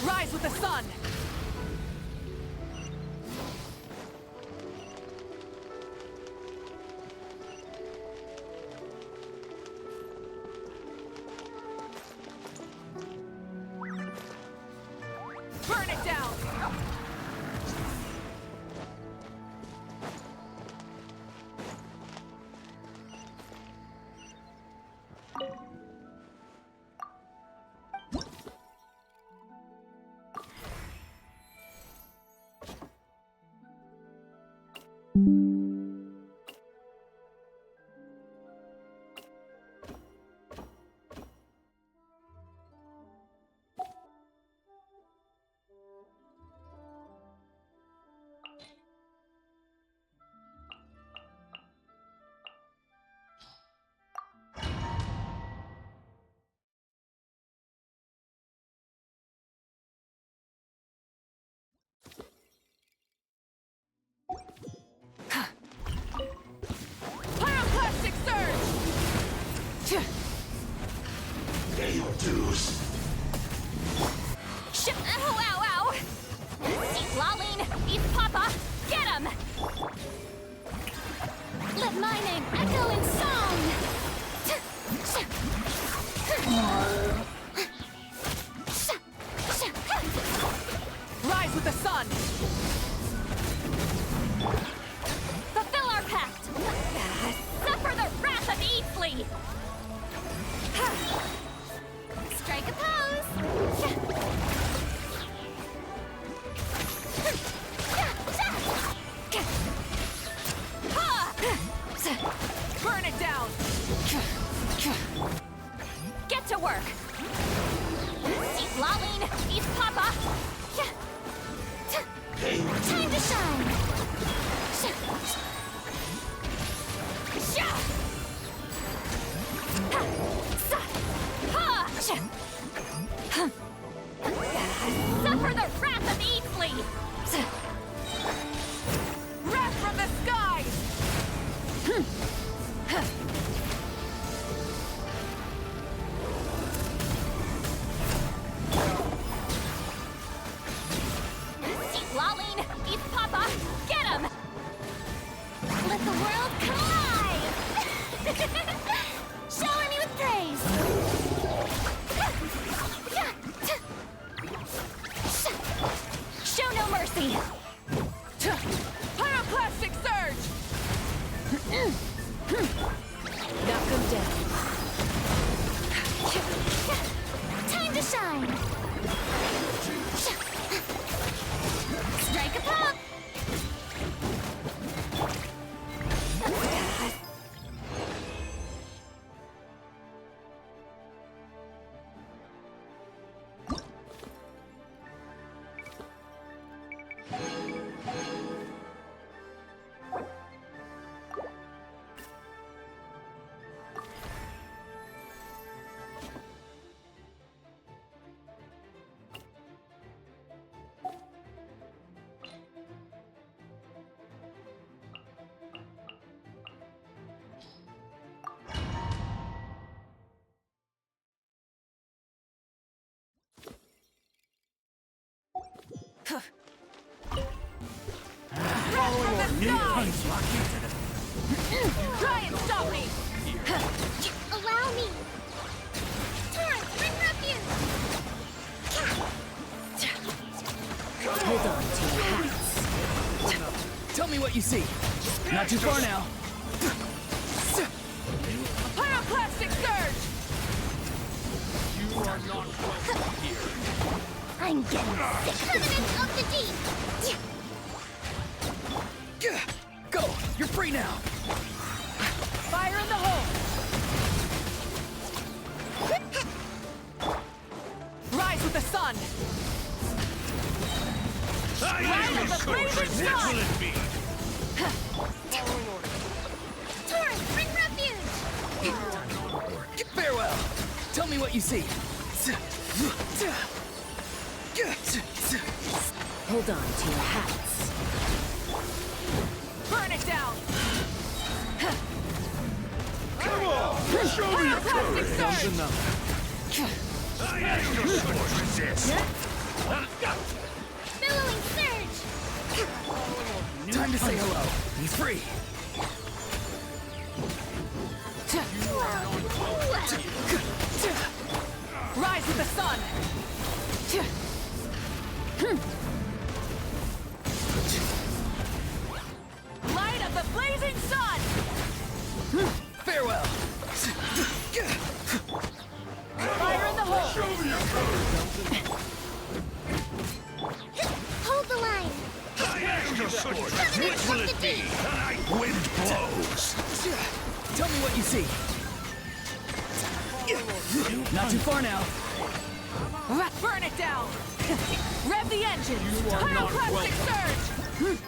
Rise with the sun! Burn it down! Ow, ow, ow! Eat Laline, eat Papa, get him! Let my name echo in song! Rise with the sun! Fulfill our pact! Suffer the wrath of Easley! Strike a pose! Burn it down! Get to work! Eat Laline, eat Papa! Time to shine! Suffer the wrath of Easley! Wrath from the skies! Eat Laline, eat Papa, get him! Let the world come alive! Shower me with praise! Show no mercy! Pyroclastic surge! Knock them down. Time to shine! Strike a pop! Following the skies! Try and stop me! Allow me! Torrent, bring refuge! Hold on to your hats. Tell me what you see. Not too far now. Pyroclastic surge! You are not welcome here. I'm getting sick! Covenant of the Deep! Go! You're free now! Fire in the hole! Rise with the sun! Rise of the blazing sun! What will it be? Torrent, bring refuge! Farewell! Tell me what you see. Hold on to your hats. Burn it down! Come on! Show me your Pyroclastic courage! surge! I am your sword resist! Billowing surge! Time to say hello. He's free. Rise with the sun! Light of the blazing sun! Farewell. Fire in the hole! Show me your courage! Hold the line! I am your sword! Which will it be? The night wind blows! Tell me what you see. Not too far now. Burn it down! Rev the engine! You are not Pyroclastic surge!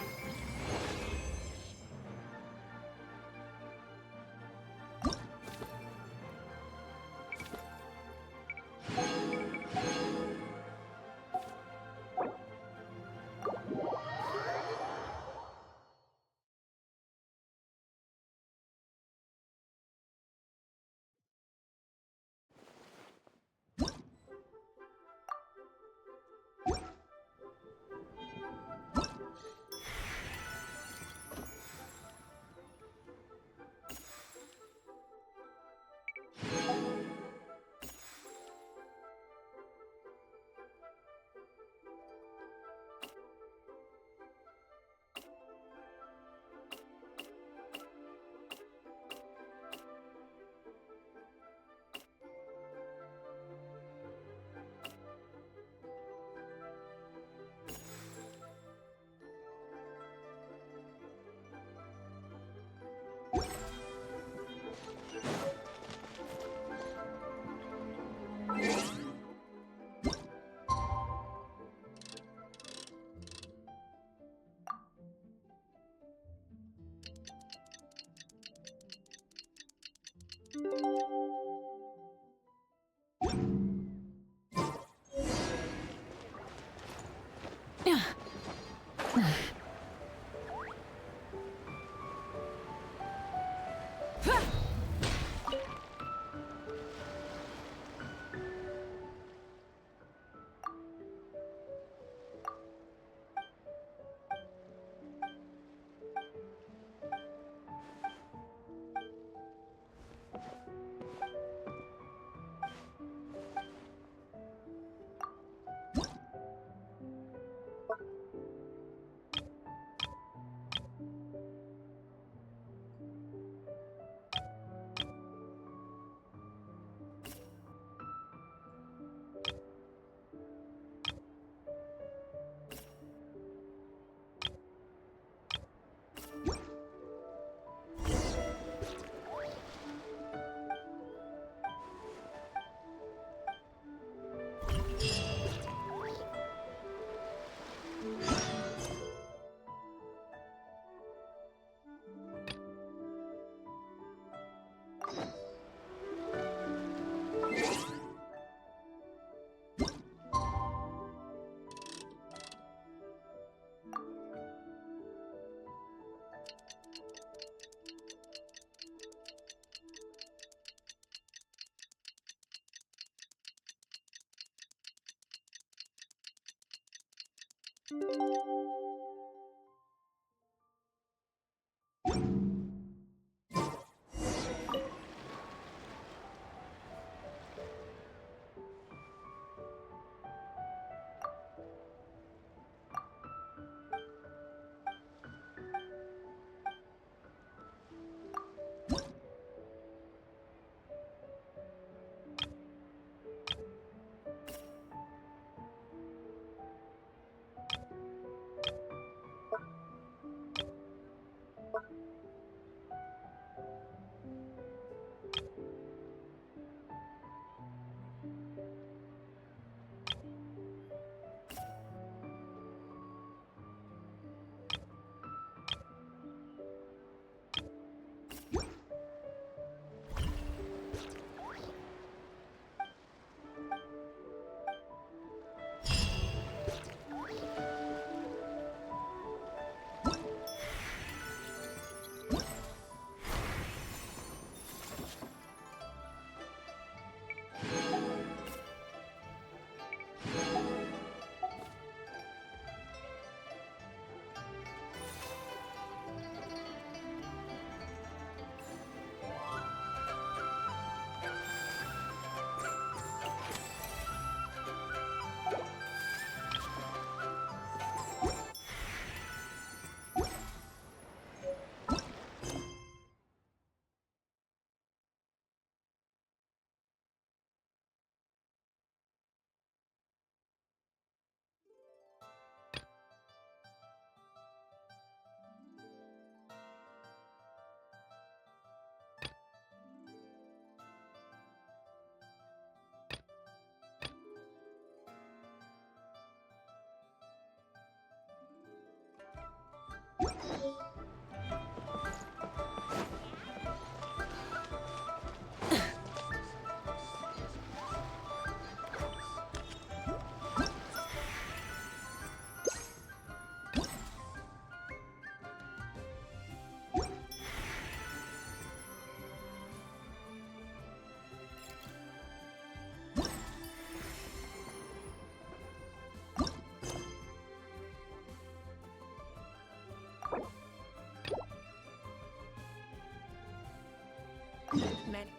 Many.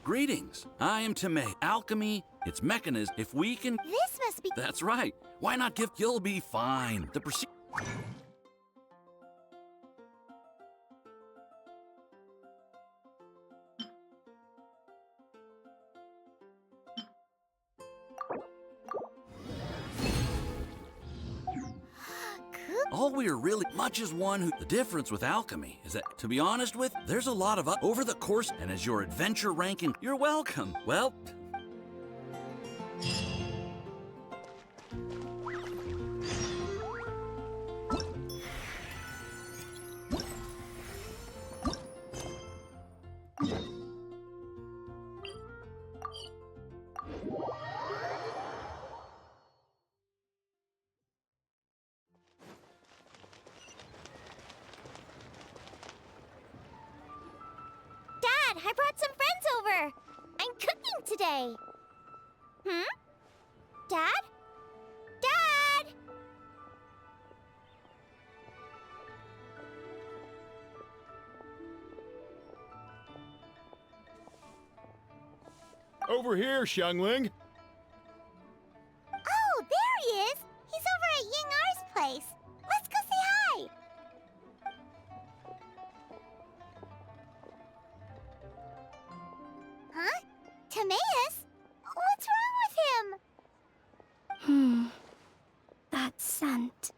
Greetings. I am Tame. Alchemy, its mechanism. If we can. This must be. That's right. Why not give? You'll be fine. The procedure. all we are really much as one who... The difference with alchemy is that, to be honest with, there's a lot of over the course, and as your adventure ranking, you're welcome. Well... Dad, I brought some friends over. I'm cooking today. Dad? Dad! Over here, Xiangling. Oh, there he is. He's over at Ying-Ar's place. Let's go say hi. Huh? Timaeus? What's wrong with him? That scent.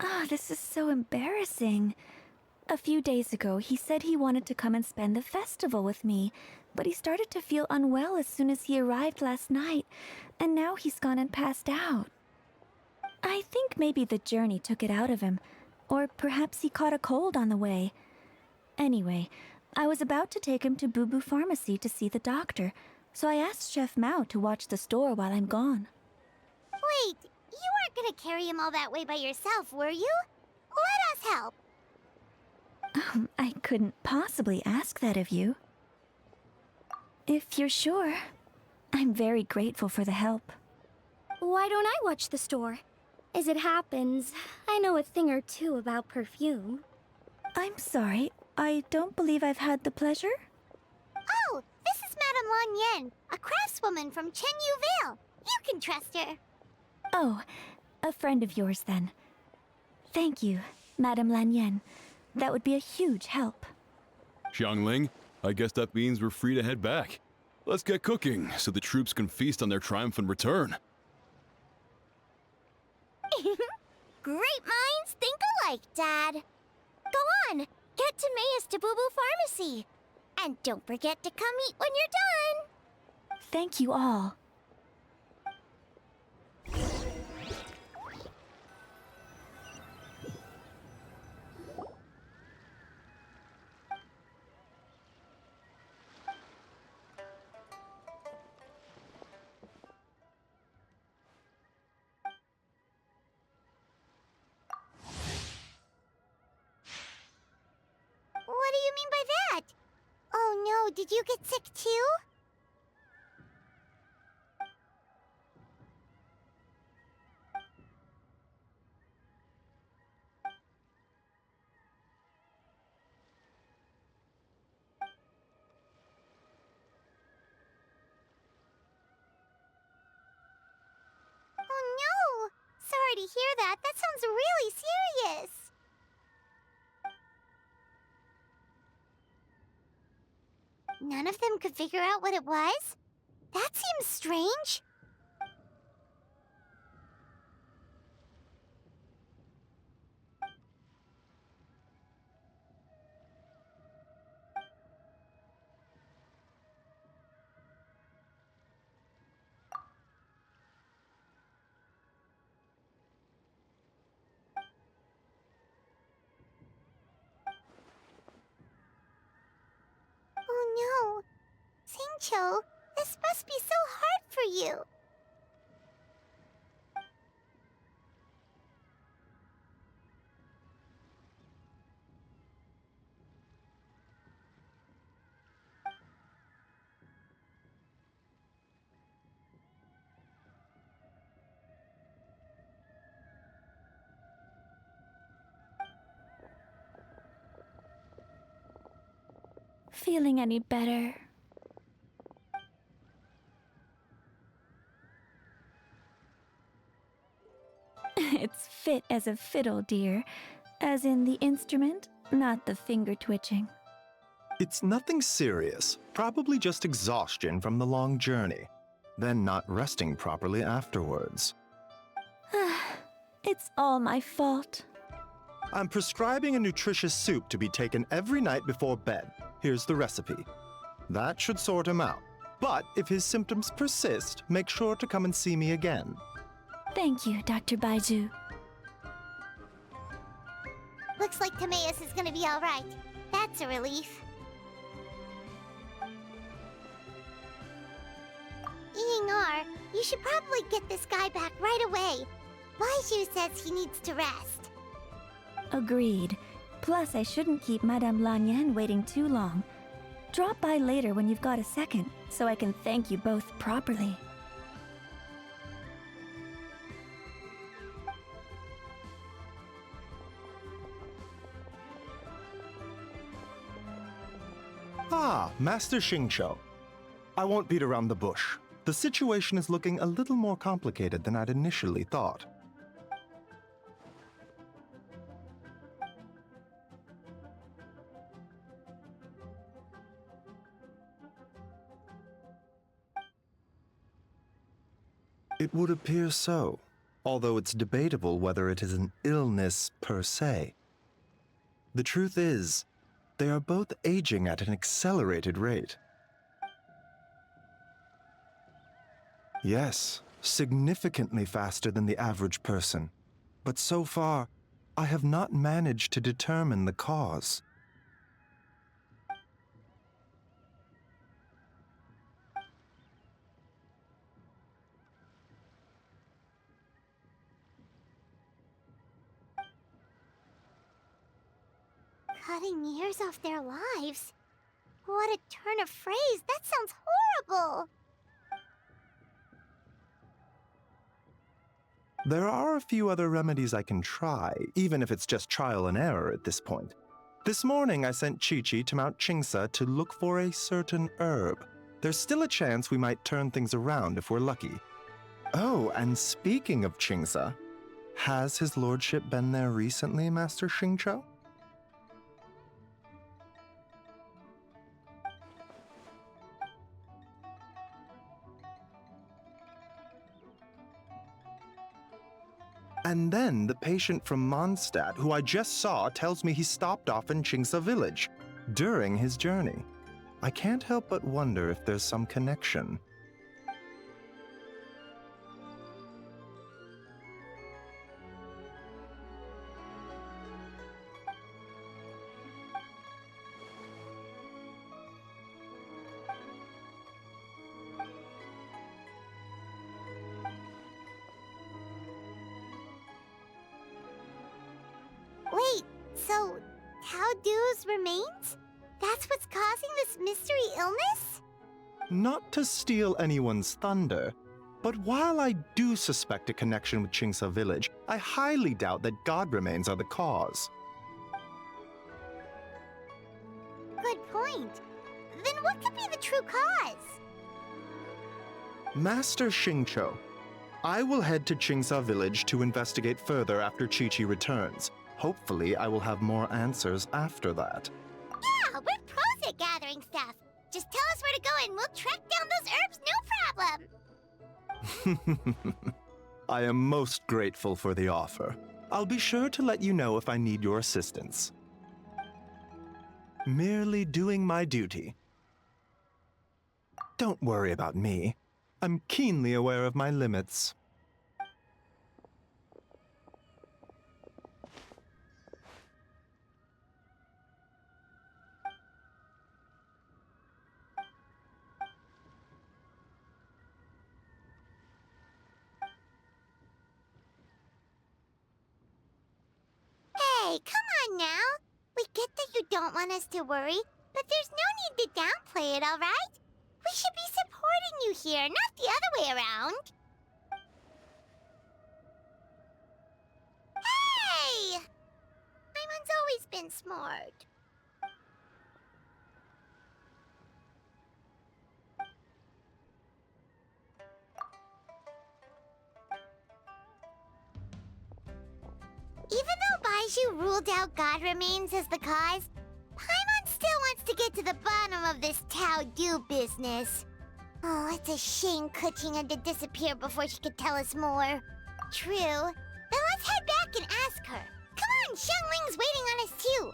Ah, this is so embarrassing. A few days ago, he said he wanted to come and spend the festival with me, but he started to feel unwell as soon as he arrived last night, and now he's gone and passed out. I think maybe the journey took it out of him, or perhaps he caught a cold on the way. Anyway, I was about to take him to Boo Boo Pharmacy to see the doctor, so I asked Chef Mao to watch the store while I'm gone. Wait, you weren't gonna carry him all that way by yourself, were you? Let us help. I couldn't possibly ask that of you. If you're sure, I'm very grateful for the help. Why don't I watch the store? As it happens, I know a thing or two about perfume. I'm sorry, I don't believe I've had the pleasure. Oh, this is Madame Lan Yen, a craftswoman from Chenyu Vale. You can trust her. Oh, a friend of yours then. Thank you, Madame Lan Yen. That would be a huge help. Xiangling, I guess that means we're free to head back. Let's get cooking so the troops can feast on their triumphant return. Great minds think alike, Dad. Go on, get Timaeus to Boo Boo Pharmacy. And don't forget to come eat when you're done. Thank you all. What do you mean by that? Oh no, did you get sick too? Oh no! Sorry to hear that. That sounds really serious. None of them could figure out what it was? That seems strange. Oh no. Singcho, this must be so hard for you. Feeling any better? It's fit as a fiddle, dear. As in the instrument, not the finger twitching. It's nothing serious, probably just exhaustion from the long journey, then not resting properly afterwards. It's all my fault. I'm prescribing a nutritious soup to be taken every night before bed. Here's the recipe. That should sort him out. But if his symptoms persist, make sure to come and see me again. Thank you, Dr. Baiju. Looks like Timaeus is gonna be alright. That's a relief. Eeyore, you should probably get this guy back right away. Baiju says he needs to rest. Agreed. Plus, I shouldn't keep Madame Lanyan waiting too long. Drop by later when you've got a second, so I can thank you both properly. Ah, Master Xingqiu. I won't beat around the bush. The situation is looking a little more complicated than I'd initially thought. It would appear so, although it's debatable whether it is an illness per se. The truth is, they are both aging at an accelerated rate. Yes, significantly faster than the average person. But so far, I have not managed to determine the cause. Cutting years off their lives? What a turn of phrase! That sounds horrible! There are a few other remedies I can try, even if it's just trial and error at this point. This morning I sent Chi-Chi to Mount Qingsa to look for a certain herb. There's still a chance we might turn things around if we're lucky. Oh, and speaking of Qingsa, has his lordship been there recently, Master Xingqiu? And then the patient from Mondstadt, who I just saw, tells me he stopped off in Qingsa village during his journey. I can't help but wonder if there's some connection. Wait, so Tao Du's remains? That's what's causing this mystery illness? Not to steal anyone's thunder, but while I do suspect a connection with Qingsa village, I highly doubt that god remains are the cause. Good point. Then what could be the true cause? Master Xingqiu, I will head to Qingsa village to investigate further after Chi-Chi returns. Hopefully, I will have more answers after that. Yeah, we're pros at gathering stuff. Just tell us where to go and we'll track down those herbs, no problem. I am most grateful for the offer. I'll be sure to let you know if I need your assistance. Merely doing my duty. Don't worry about me. I'm keenly aware of my limits. Hey, come on now. We get that you don't want us to worry, but there's no need to downplay it, all right? We should be supporting you here, not the other way around. Hey! Paimon's always been smart. Even though Baiju ruled out God remains as the cause, Paimon still wants to get to the bottom of this Tao Du business. Oh, it's a shame Kuching had to disappear before she could tell us more. True. Then let's head back and ask her. Come on! Xiangling's waiting on us too!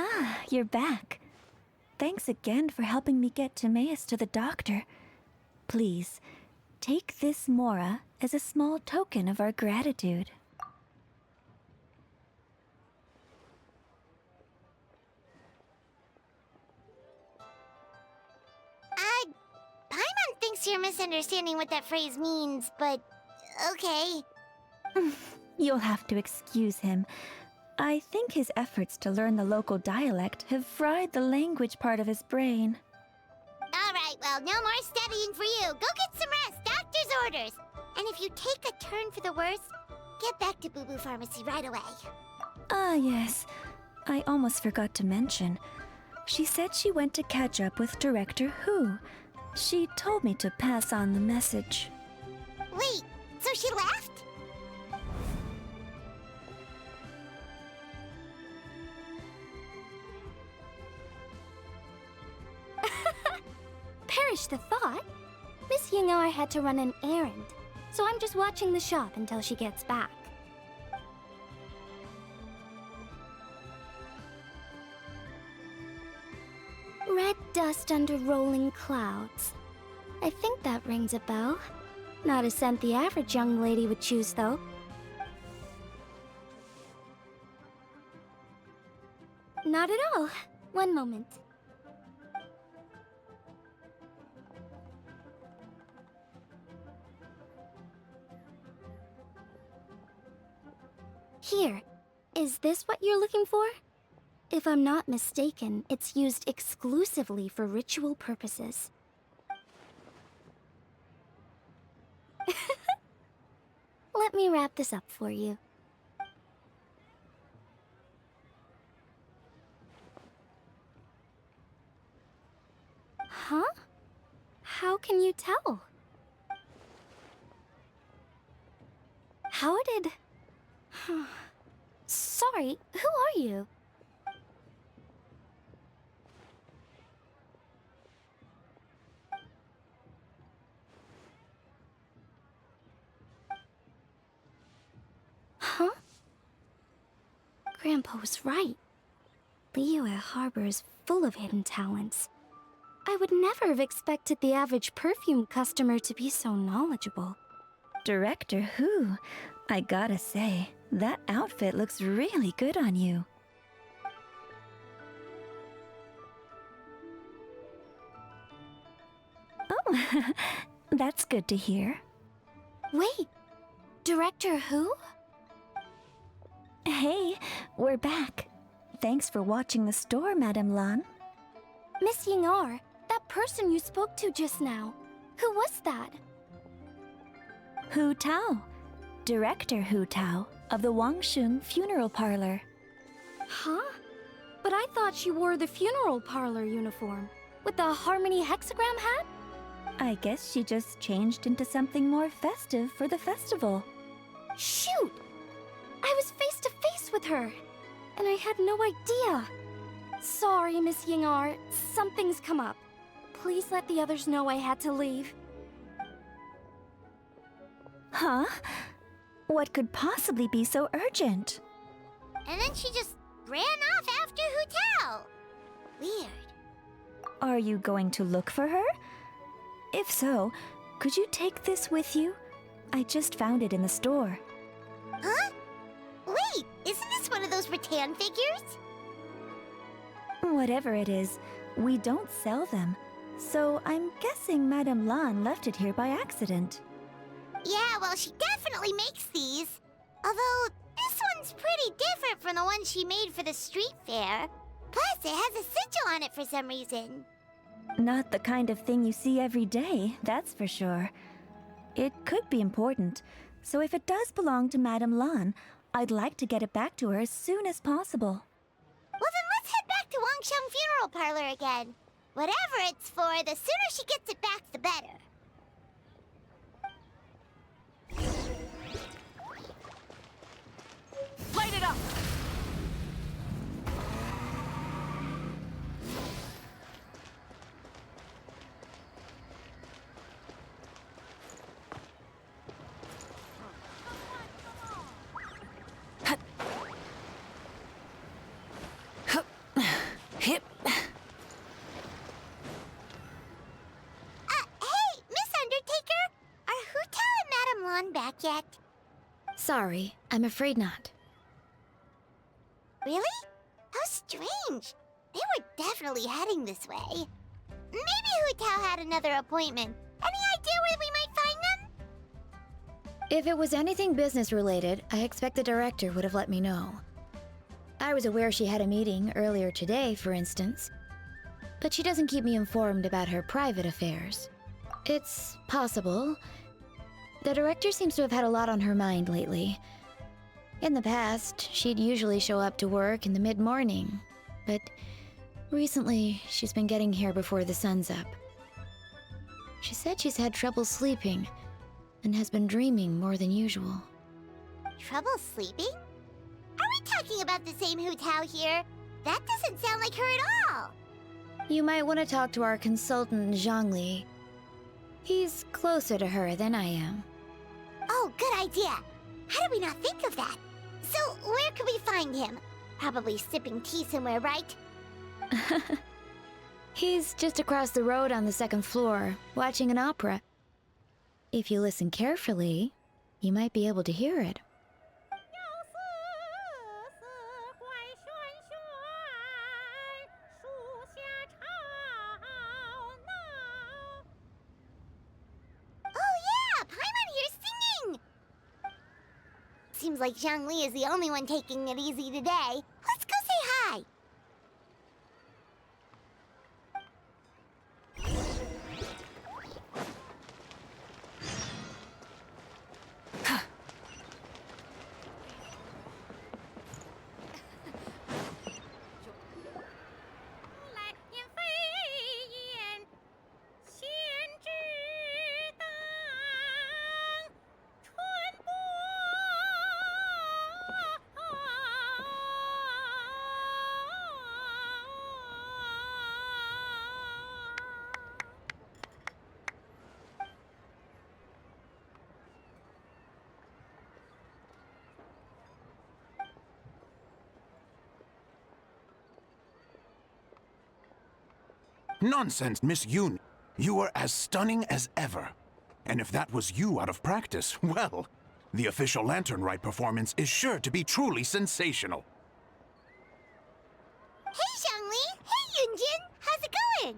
Ah, you're back. Thanks again for helping me get Timaeus to the doctor. Please, take this Mora as a small token of our gratitude. Paimon thinks you're misunderstanding what that phrase means, but okay. You'll have to excuse him. I think his efforts to learn the local dialect have fried the language part of his brain. Alright, well, no more studying for you. Go get some rest, doctor's orders. And if you take a turn for the worse, get back to Boo Boo Pharmacy right away. Ah, yes. I almost forgot to mention. She said she went to catch up with Director Who. She told me to pass on the message. Wait, so she left? Perish the thought. Miss Ying'ar had to run an errand, so I'm just watching the shop until she gets back. Red dust under rolling clouds. I think that rings a bell. Not a scent the average young lady would choose, though. Not at all. One moment. Here. Is this what you're looking for? If I'm not mistaken, it's used exclusively for ritual purposes. Let me wrap this up for you. Huh? How can you tell? How did... Sorry, who are you? Huh? Grandpa was right. Liyue Harbor is full of hidden talents. I would never have expected the average perfume customer to be so knowledgeable. Director Who? I gotta say, that outfit looks really good on you. Oh, that's good to hear. Wait, Director Who? Hey, we're back. Thanks for watching the store, Madame Lan. Miss Ying'ar, that person you spoke to just now. Who was that? Hu Tao. Director Hu Tao of the Wangsheng Funeral Parlor. Huh? But I thought she wore the funeral parlor uniform, with the Harmony hexagram hat? I guess she just changed into something more festive for the festival. Shoot! I was face to face with her, and I had no idea. Sorry, Miss Ying'ar, something's come up. Please let the others know I had to leave. Huh? What could possibly be so urgent? And then she just ran off after Hu Tao. Weird. Are you going to look for her? If so, could you take this with you? I just found it in the store. Huh? Wait, isn't this one of those rattan figures? Whatever it is, we don't sell them. So I'm guessing Madame Lan left it here by accident. Yeah, well, she definitely makes these. Although, this one's pretty different from the one she made for the street fair. Plus, it has a sigil on it for some reason. Not the kind of thing you see every day, that's for sure. It could be important, so if it does belong to Madame Lan, I'd like to get it back to her as soon as possible. Well, then let's head back to Wangsheng Funeral Parlor again. Whatever it's for, the sooner she gets it back, the better. Light it up! Hip. Hey, Miss Undertaker! Are Hu Tao and Madame Lan back yet? Sorry, I'm afraid not. Really? How strange. They were definitely heading this way. Maybe Hu Tao had another appointment. Any idea where we might find them? If it was anything business related, I expect the director would have let me know. I was aware she had a meeting earlier today, for instance. But she doesn't keep me informed about her private affairs. It's possible. The director seems to have had a lot on her mind lately. In the past, she'd usually show up to work in the mid-morning, but recently she's been getting here before the sun's up. She said she's had trouble sleeping and has been dreaming more than usual. Trouble sleeping? Are we talking about the same Hu Tao here? That doesn't sound like her at all. You might want to talk to our consultant, Zhongli. He's closer to her than I am. Oh, good idea. How did we not think of that? So, where could we find him? Probably sipping tea somewhere, right? He's just across the road on the second floor, watching an opera. If you listen carefully, you might be able to hear it. Oh yeah, Paimon here's singing! Seems like Zhongli is the only one taking it easy today. Let's go say hi! Nonsense, Miss Yoon. You are as stunning as ever. And if that was you out of practice, well, the official Lantern Rite performance is sure to be truly sensational. Hey, Zhongli! Hey, Yunjin! How's it going?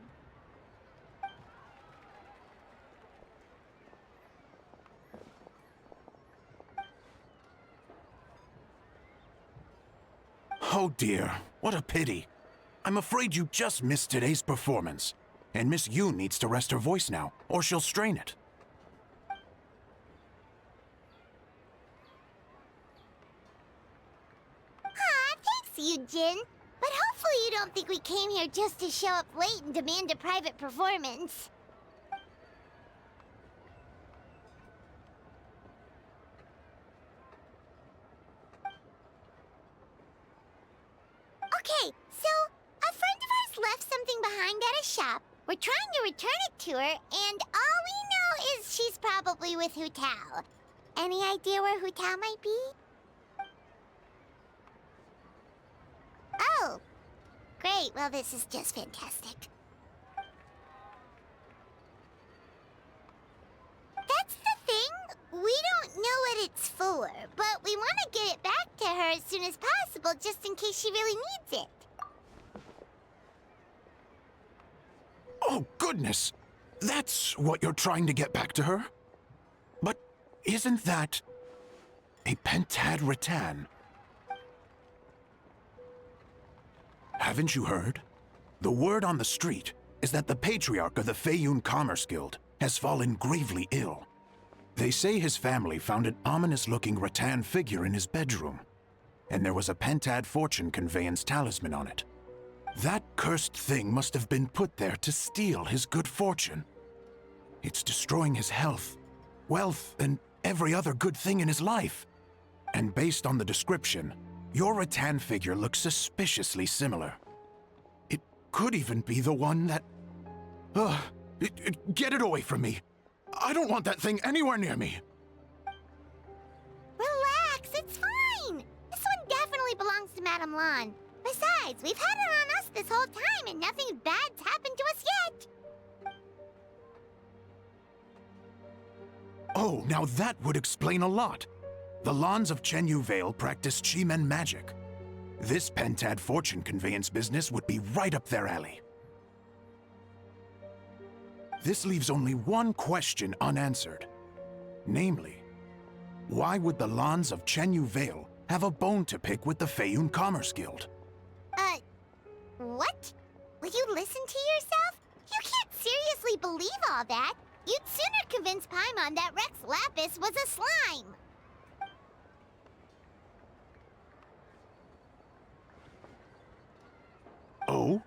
Oh dear, what a pity. I'm afraid you just missed today's performance. And Miss Yoon needs to rest her voice now, or she'll strain it. Aw, thanks, Yunjin. But hopefully you don't think we came here just to show up late and demand a private performance. Okay, so a friend of ours left something behind at a shop. We're trying to return it to her, and all we know is she's probably with Hu Tao. Any idea where Hu Tao might be? Oh! Great, well this is just fantastic. That's the thing! We don't know what it's for, but we want to get it back to her as soon as possible just in case she really needs it. Oh, goodness! That's what you're trying to get back to her? But isn't that a pentad rattan? Haven't you heard? The word on the street is that the patriarch of the Feiyun Commerce Guild has fallen gravely ill. They say his family found an ominous-looking rattan figure in his bedroom, and there was a pentad fortune conveyance talisman on it. That cursed thing must have been put there to steal his good fortune. It's destroying his health, wealth, and every other good thing in his life. And based on the description, your rattan figure looks suspiciously similar. It could even be the one that... get it away from me! I don't want that thing anywhere near me! Relax, it's fine! This one definitely belongs to Madame Lan. Besides, we've had it on us this whole time and nothing bad's happened to us yet! Oh, now that would explain a lot. The Lans of Chenyu Vale practice Chi-Men magic. This pentad fortune conveyance business would be right up their alley. This leaves only one question unanswered. Namely, why would the Lans of Chenyu Vale have a bone to pick with the Feiyun Commerce Guild? What? Will you listen to yourself? You can't seriously believe all that. You'd sooner convince Paimon that Rex Lapis was a slime. Oh?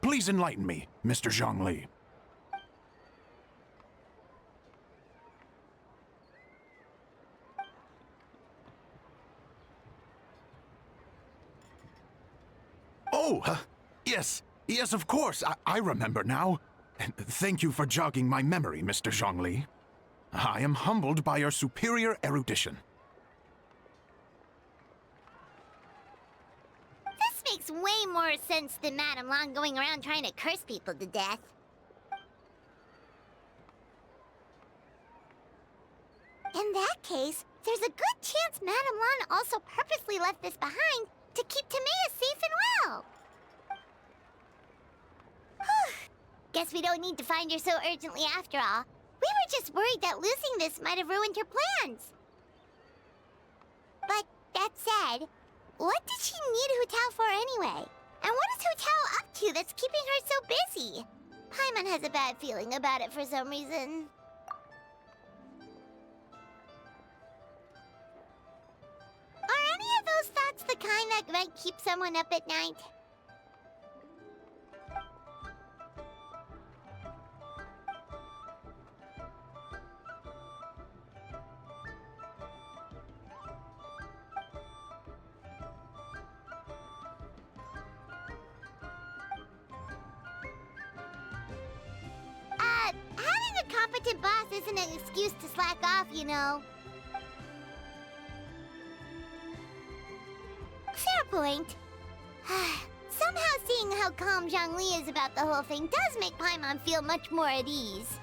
Please enlighten me, Mr. Zhongli. Oh, yes, of course. I remember now. Thank you for jogging my memory, Mr. Zhongli. I am humbled by your superior erudition. This makes way more sense than Madame Lan going around trying to curse people to death. In that case, there's a good chance Madame Lan also purposely left this behind to keep Timea safe and well. Guess we don't need to find her so urgently after all. We were just worried that losing this might have ruined her plans. But that said, what did she need Hu Tao for anyway? And what is Hu Tao up to that's keeping her so busy? Paimon has a bad feeling about it for some reason. Are any of those thoughts the kind that might keep someone up at night? Having a competent boss isn't an excuse to slack off, you know. Fair point. Somehow seeing how calm Zhongli is about the whole thing does make Paimon feel much more at ease.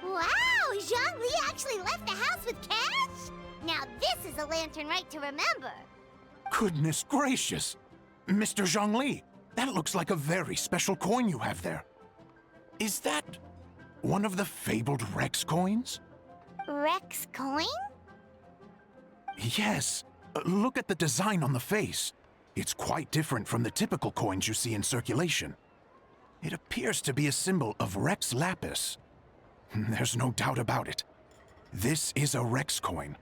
Wow! Zhongli actually left the house with cash? Now this is a lantern right to remember. Goodness gracious! Mr. Zhongli, that looks like a very special coin you have there. Is that one of the fabled Rex coins? Rex coin? Yes. Look at the design on the face. It's quite different from the typical coins you see in circulation. It appears to be a symbol of Rex Lapis. There's no doubt about it. This is a Rex coin,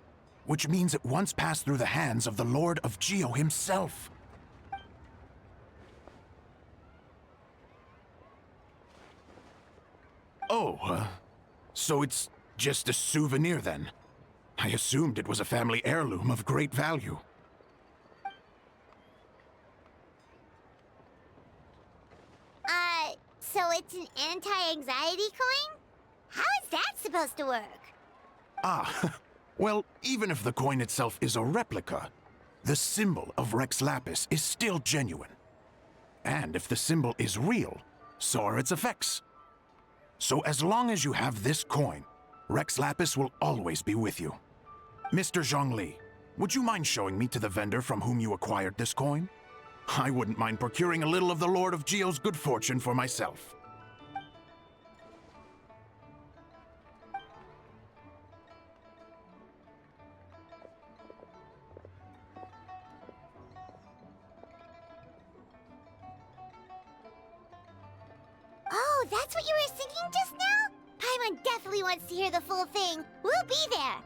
which means it once passed through the hands of the Lord of Geo himself. Oh, so it's just a souvenir then? I assumed it was a family heirloom of great value. So it's an anti-anxiety coin? How is that supposed to work? Ah, well, even if the coin itself is a replica, the symbol of Rex Lapis is still genuine. And if the symbol is real, so are its effects. So as long as you have this coin, Rex Lapis will always be with you. Mr. Zhongli, would you mind showing me to the vendor from whom you acquired this coin? I wouldn't mind procuring a little of the Lord of Geo's good fortune for myself. Oh, that's what you were thinking just now? Paimon definitely wants to hear the full thing. We'll be there.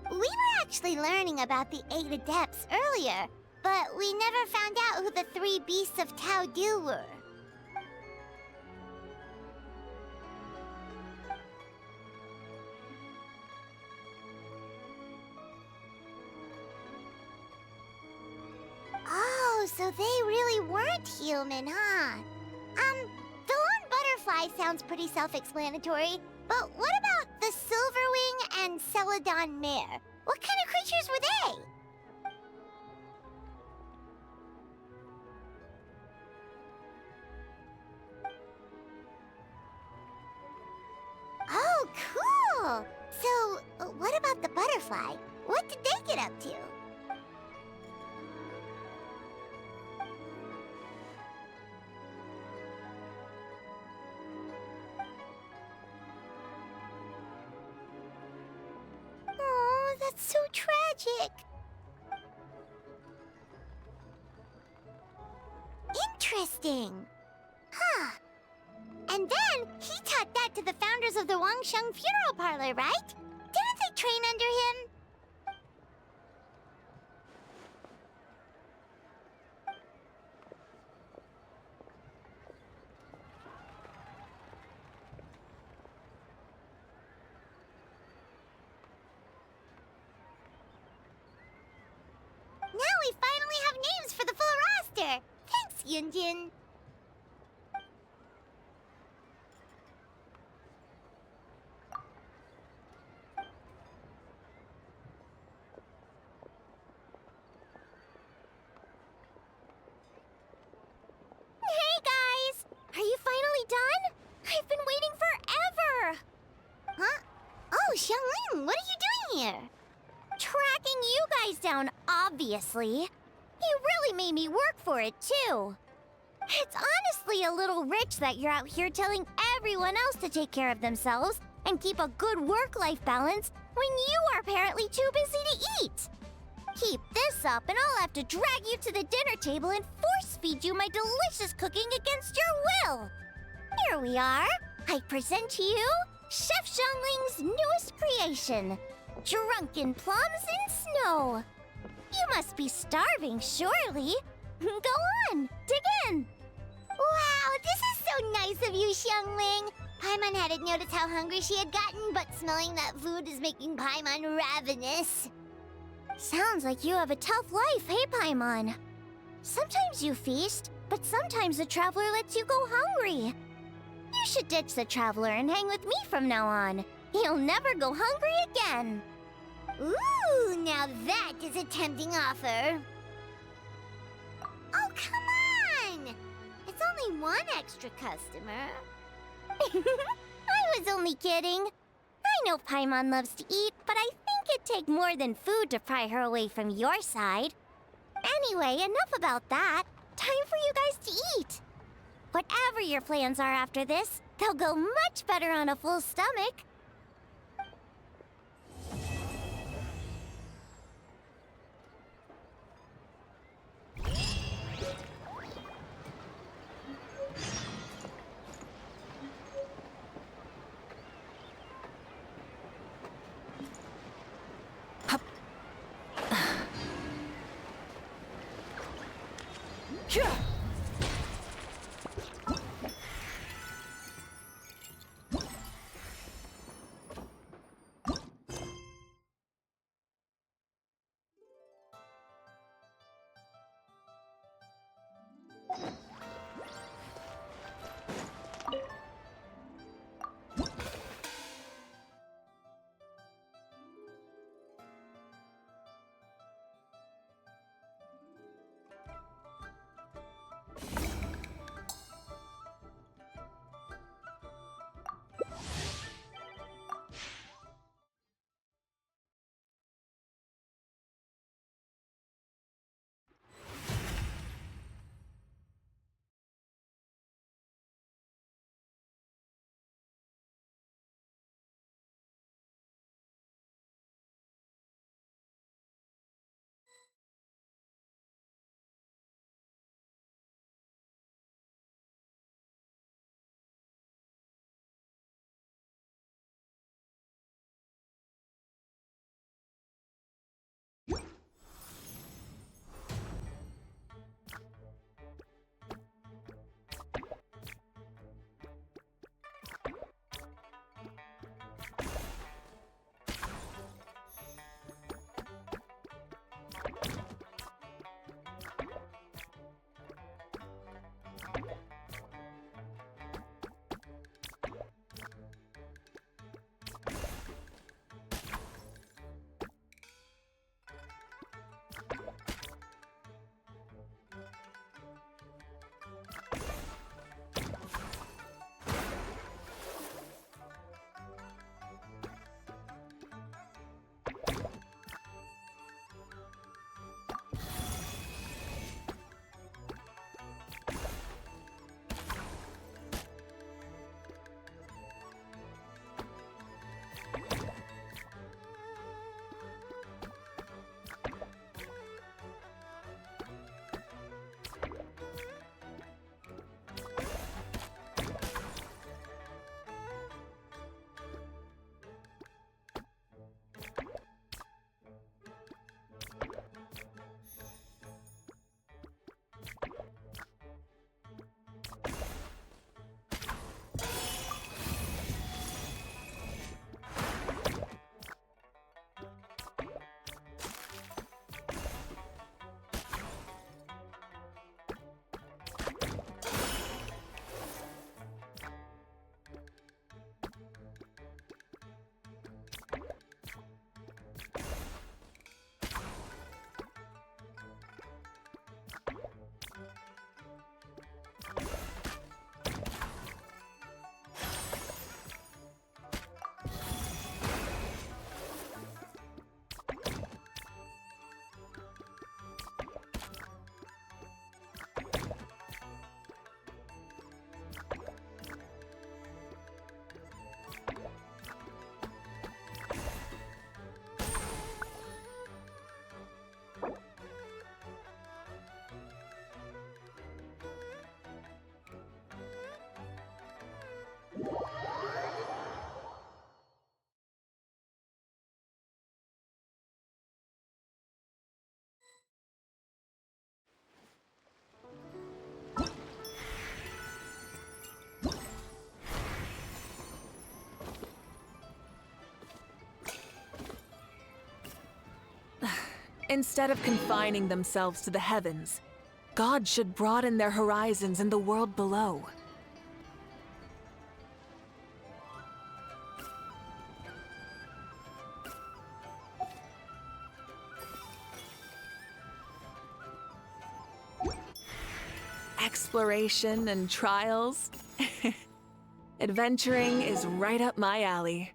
We were actually learning about the 8 Adepts earlier, but we never found out who the 3 Beasts of Tao Du were. Oh, so they really weren't human, huh? The Lone Butterfly sounds pretty self-explanatory, but what about the Silverwing and Celadon Mare? What kind of creatures were they? Oh, cool! So, what about the butterfly? What did they get up to? Oh, that's so tragic. Interesting. Huh. And then, he taught that to the founders of the Wangsheng Funeral Parlor, right? Didn't they train under him? Now we finally have names for the full roster! Thanks, Yunjin! Hey, guys! Are you finally done? I've been waiting forever! Huh? Oh, Xiangling, what are you doing here? Tracking you guys down, obviously. You really made me work for it, too. It's honestly a little rich that you're out here telling everyone else to take care of themselves and keep a good work-life balance when you are apparently too busy to eat. Keep this up and I'll have to drag you to the dinner table and force-feed you my delicious cooking against your will. Here we are. I present to you Chef Xiangling's newest creation, Drunken Plums in Snow. You must be starving, surely. Go on, dig in. Wow, this is so nice of you, Xiangling. Paimon hadn't noticed how hungry she had gotten, but smelling that food is making Paimon ravenous. Sounds like you have a tough life, hey, Paimon? Sometimes you feast, but sometimes the traveler lets you go hungry. You should ditch the traveler and hang with me from now on. You'll never go hungry again. Ooh, now that is a tempting offer. Oh, come on! It's only one extra customer. I was only kidding. I know Paimon loves to eat, but I think it'd take more than food to pry her away from your side. Anyway, enough about that. Time for you guys to eat. Whatever your plans are after this, they'll go much better on a full stomach. Yeah. Instead of confining themselves to the heavens, gods should broaden their horizons in the world below. Exploration and trials. Adventuring is right up my alley.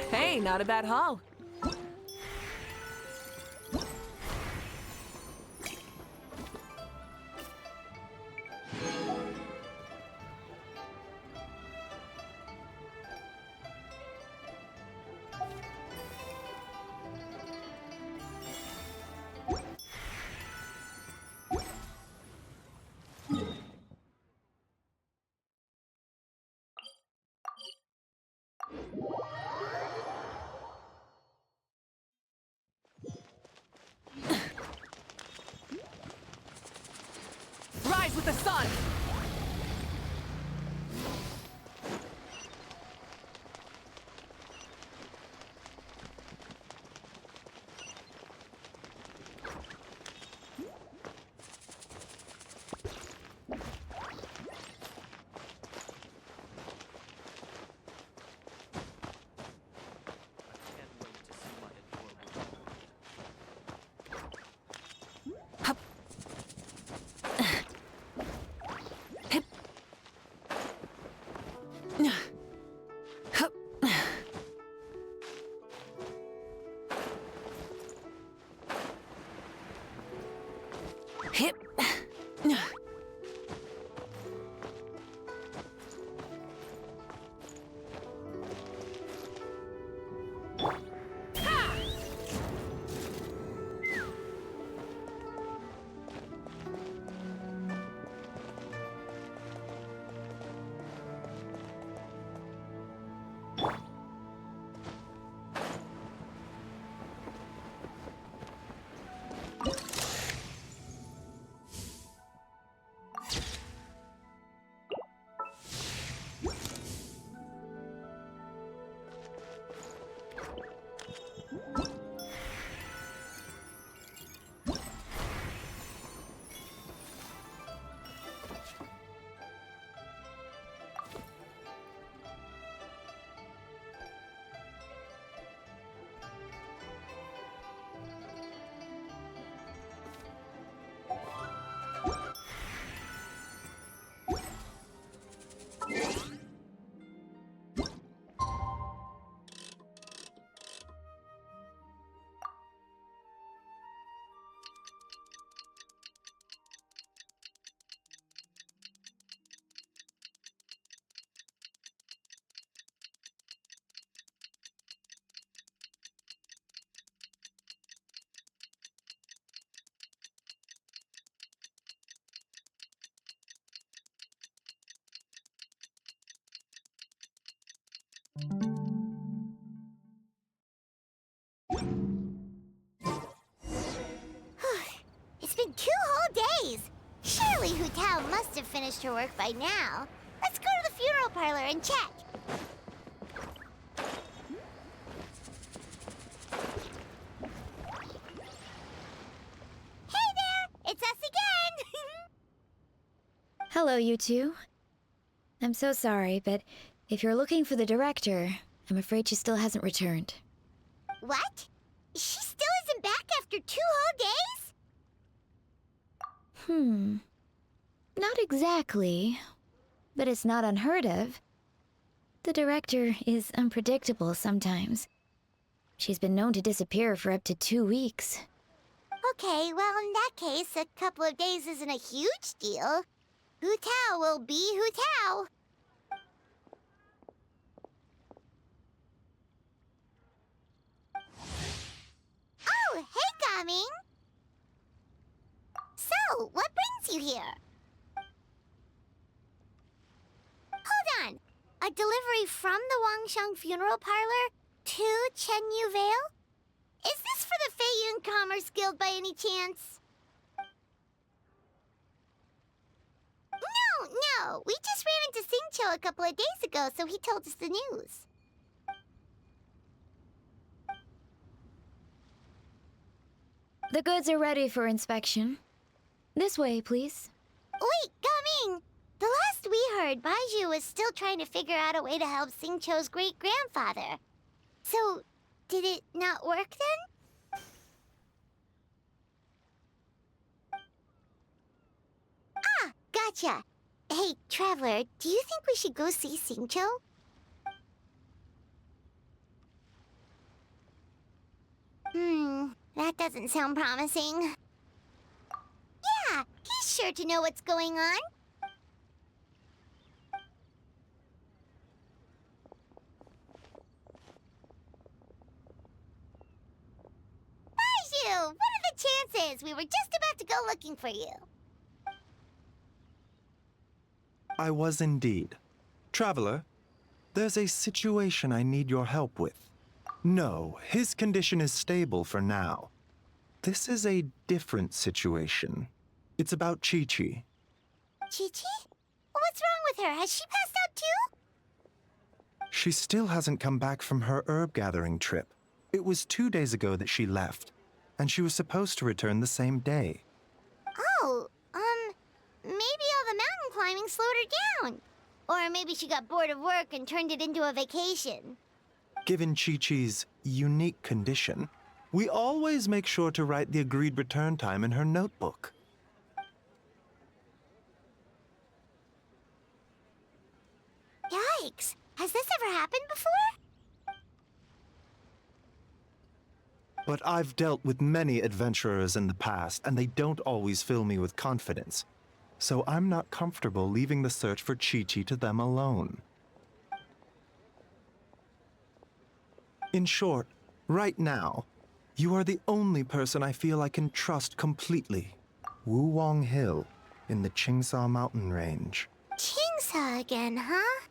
Hey, not a bad haul. Rise with the sun! Hip. It's been 2 whole days. Surely Hu Tao must have finished her work by now. Let's go to the funeral parlor and check. Hey there! It's us again! Hello, you two. I'm so sorry, but if you're looking for the director, I'm afraid she still hasn't returned. What? She still isn't back after 2 whole days? Not exactly, but it's not unheard of. The director is unpredictable sometimes. She's been known to disappear for up to 2 weeks. Okay, well, in that case, a couple of days isn't a huge deal. Hu Tao will be Hu Tao. Oh, hey coming. So, what brings you here? Hold on. A delivery from the Wangsheng Funeral Parlor to Chenyu Vale? Is this for the Feiyun Commerce Guild by any chance? No. We just ran into Xingqiu a couple of days ago, so he told us the news. The goods are ready for inspection. This way, please. Wait, Gaming! The last we heard, Baiju was still trying to figure out a way to help Xingqiu's great-grandfather. So, did it not work then? Ah, gotcha. Hey, Traveler, do you think we should go see Xingqiu? That doesn't sound promising. Yeah, he's sure to know what's going on. Baiju, what are the chances? We were just about to go looking for you. I was indeed. Traveler, there's a situation I need your help with. No, his condition is stable for now. This is a different situation. It's about Chi-Chi. Chi-Chi? What's wrong with her? Has she passed out too? She still hasn't come back from her herb gathering trip. It was 2 days ago that she left, and she was supposed to return the same day. Oh, maybe all the mountain climbing slowed her down. Or maybe she got bored of work and turned it into a vacation. Given Chi-Chi's unique condition, we always make sure to write the agreed return time in her notebook. Yikes! Has this ever happened before? But I've dealt with many adventurers in the past, and they don't always fill me with confidence. So I'm not comfortable leaving the search for Chi-Chi to them alone. In short, right now, you are the only person I feel I can trust completely. Wuwang Hill, in the Qingsa mountain range. Qingsa again, huh?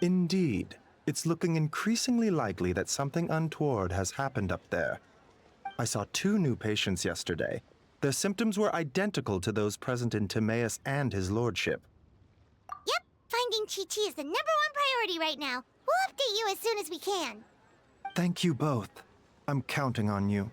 Indeed. It's looking increasingly likely that something untoward has happened up there. I saw 2 new patients yesterday. Their symptoms were identical to those present in Timaeus and his lordship. Yep, finding Chi-Chi is the #1 priority right now. We'll update you as soon as we can. Thank you both. I'm counting on you.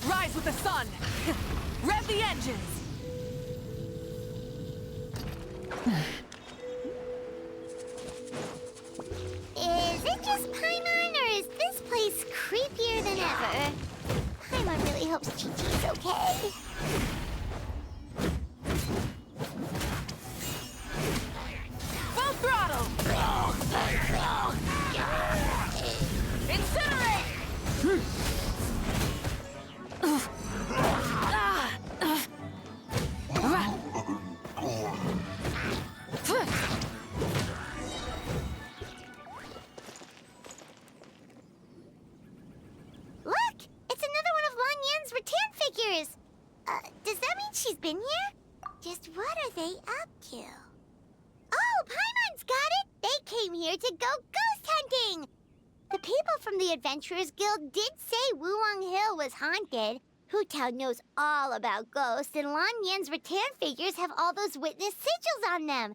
Rise with the sun! Rev the engines! Is it just Paimon, or is this place creepier than ever? Paimon really hopes Chi-Chi's okay. Full throttle! Incinerate! Look! It's another one of Lan Yan's rattan figures! Does that mean she's been here? Just what are they up to? Oh, Paimon's got it! They came here to go ghost hunting! The people from the Adventurers Guild did say Wuwang Hill was haunted. Hutown knows all about ghosts, and Lan Yan's rattan figures have all those witness sigils on them.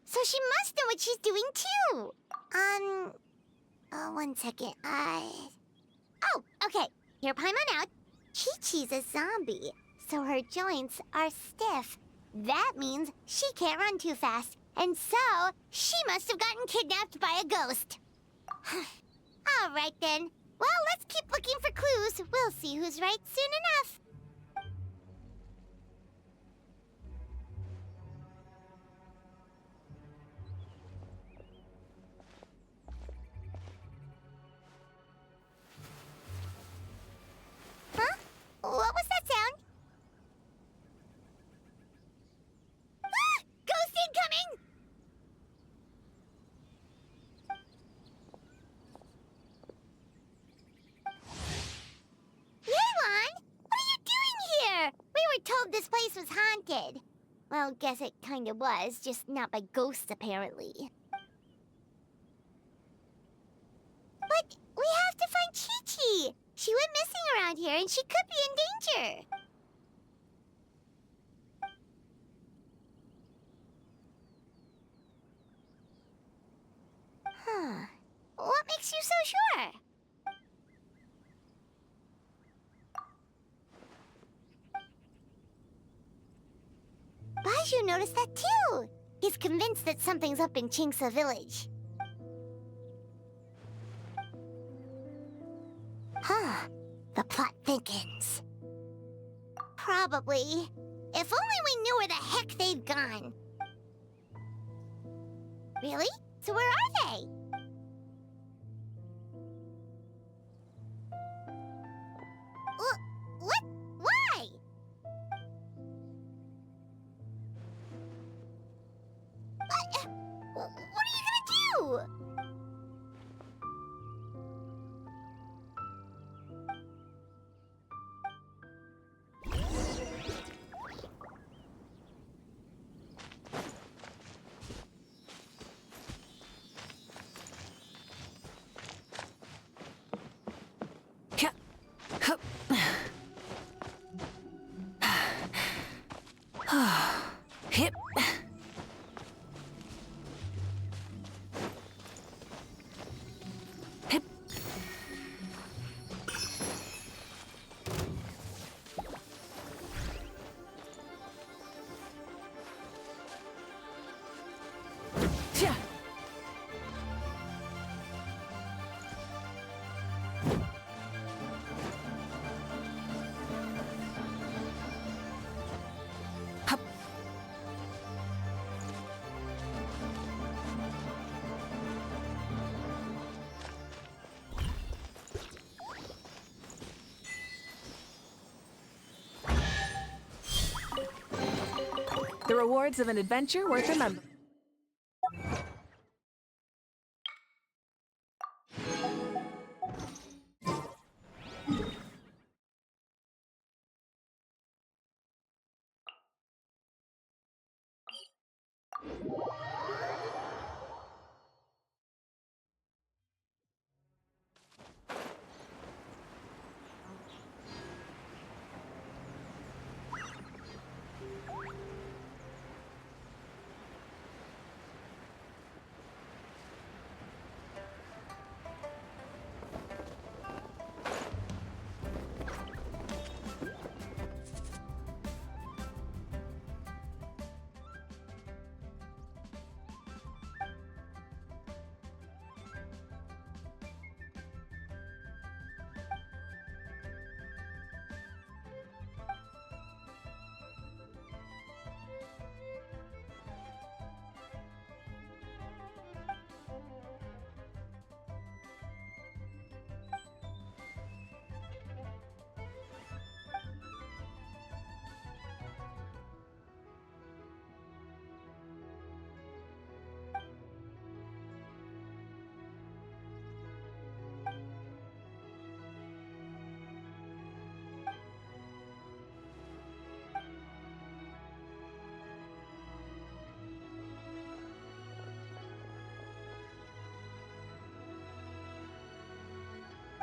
So she must know what she's doing, too. One second. Oh, okay. Here, Paimon out. Chi-Chi's a zombie, so her joints are stiff. That means she can't run too fast, and so she must have gotten kidnapped by a ghost. All right, then. Well, let's keep looking for clues. We'll see who's right soon enough. haunted. Well, guess it kinda was, just not by ghosts, apparently. But we have to find Chi-Chi! She went missing around here, and she could be in danger! Huh. What makes you so sure? Baiju noticed that too! He's convinced that something's up in Chingsa village. Huh. The plot thickens. Probably. If only we knew where the heck they've gone. Really? So where are they? What? Why? What are you gonna do? Hip. Hip. Yeah. Hup. The rewards of an adventure worth remembering.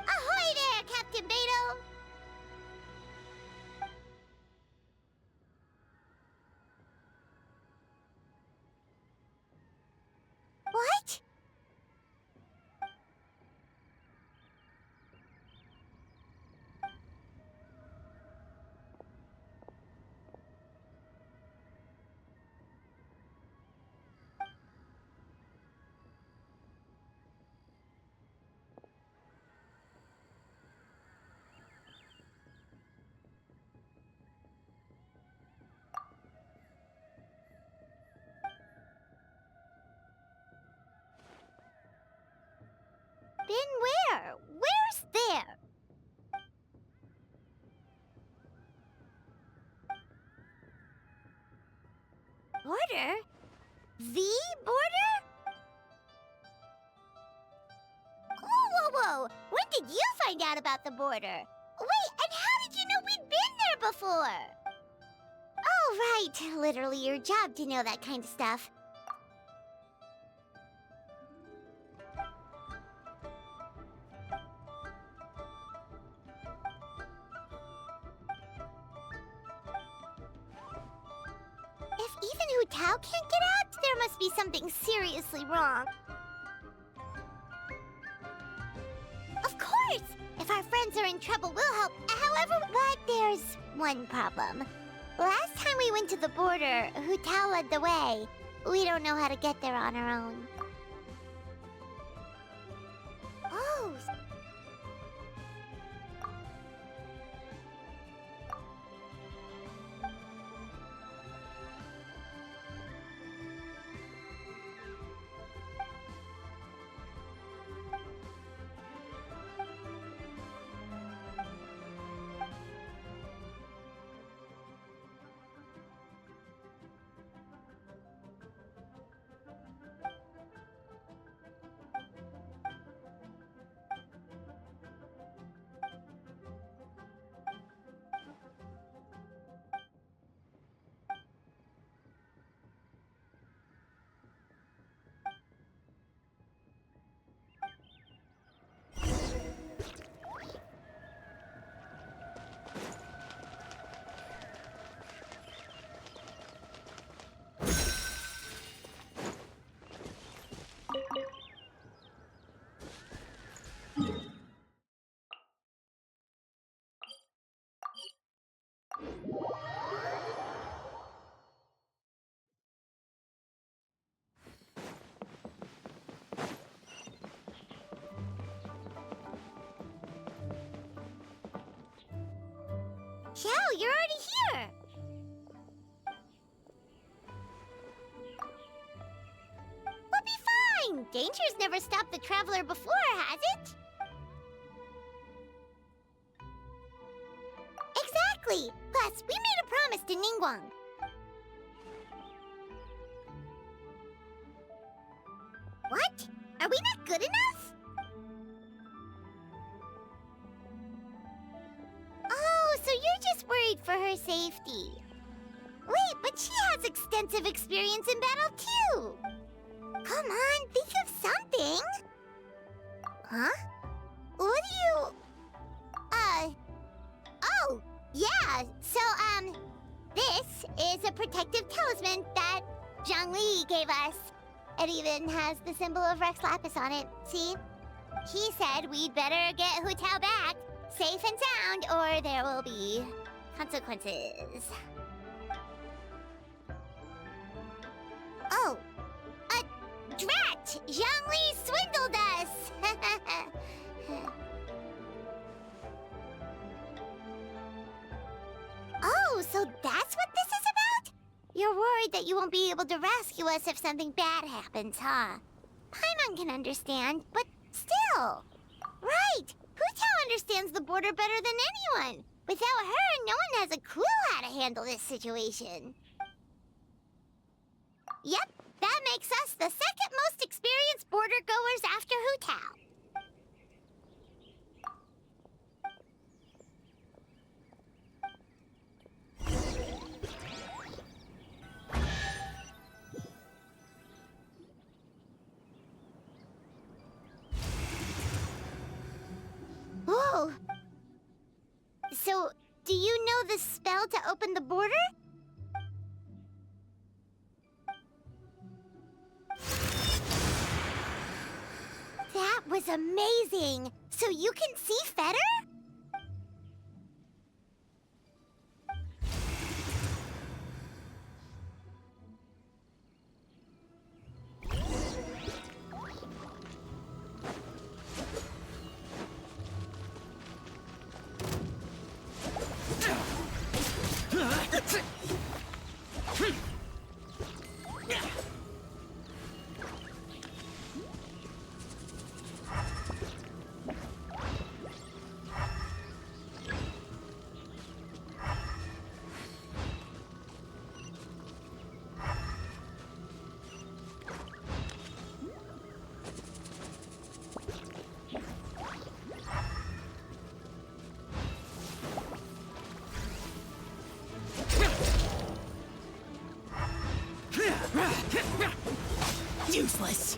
Ahoy there, Captain Beto! What? Been where? Where's there? Border? The border? Whoa! When did you find out about the border? Wait, and how did you know we'd been there before? Oh, Oh, right. Literally your job to know that kind of stuff. If even Hu Tao can't get out, there must be something seriously wrong. Of course! If our friends are in trouble, we'll help. However, but there's one problem. Last time we went to the border, Hu Tao led the way. We don't know how to get there on our own. Oh. Xiao, you're already here! We'll be fine! Danger's never stopped the traveler before, has it? Exactly! Plus, we made a promise to Ningguang. What? Are we not good enough? Oh, so you're just worried for her safety. Wait, but she has extensive experience in battle too. Come on, think of something. Huh? What do you... Oh, yeah, so, this is a protective talisman that Zhongli gave us. It even has the symbol of Rex Lapis on it, see? He said we'd better get Hu Tao back, safe and sound, or there will be consequences. Oh, drat! Zhongli swindled us! Oh, so that's what this is about? You're worried that you won't be able to rescue us if something bad happens, huh? Paimon can understand, but still. Right! Hu Tao understands the border better than anyone. Without her, no one has a clue how to handle this situation. Yep, that makes us the second most experienced border goers after Hu Tao. Whoa! So, do you know the spell to open the border? That was amazing! So you can see Fetter? Useless.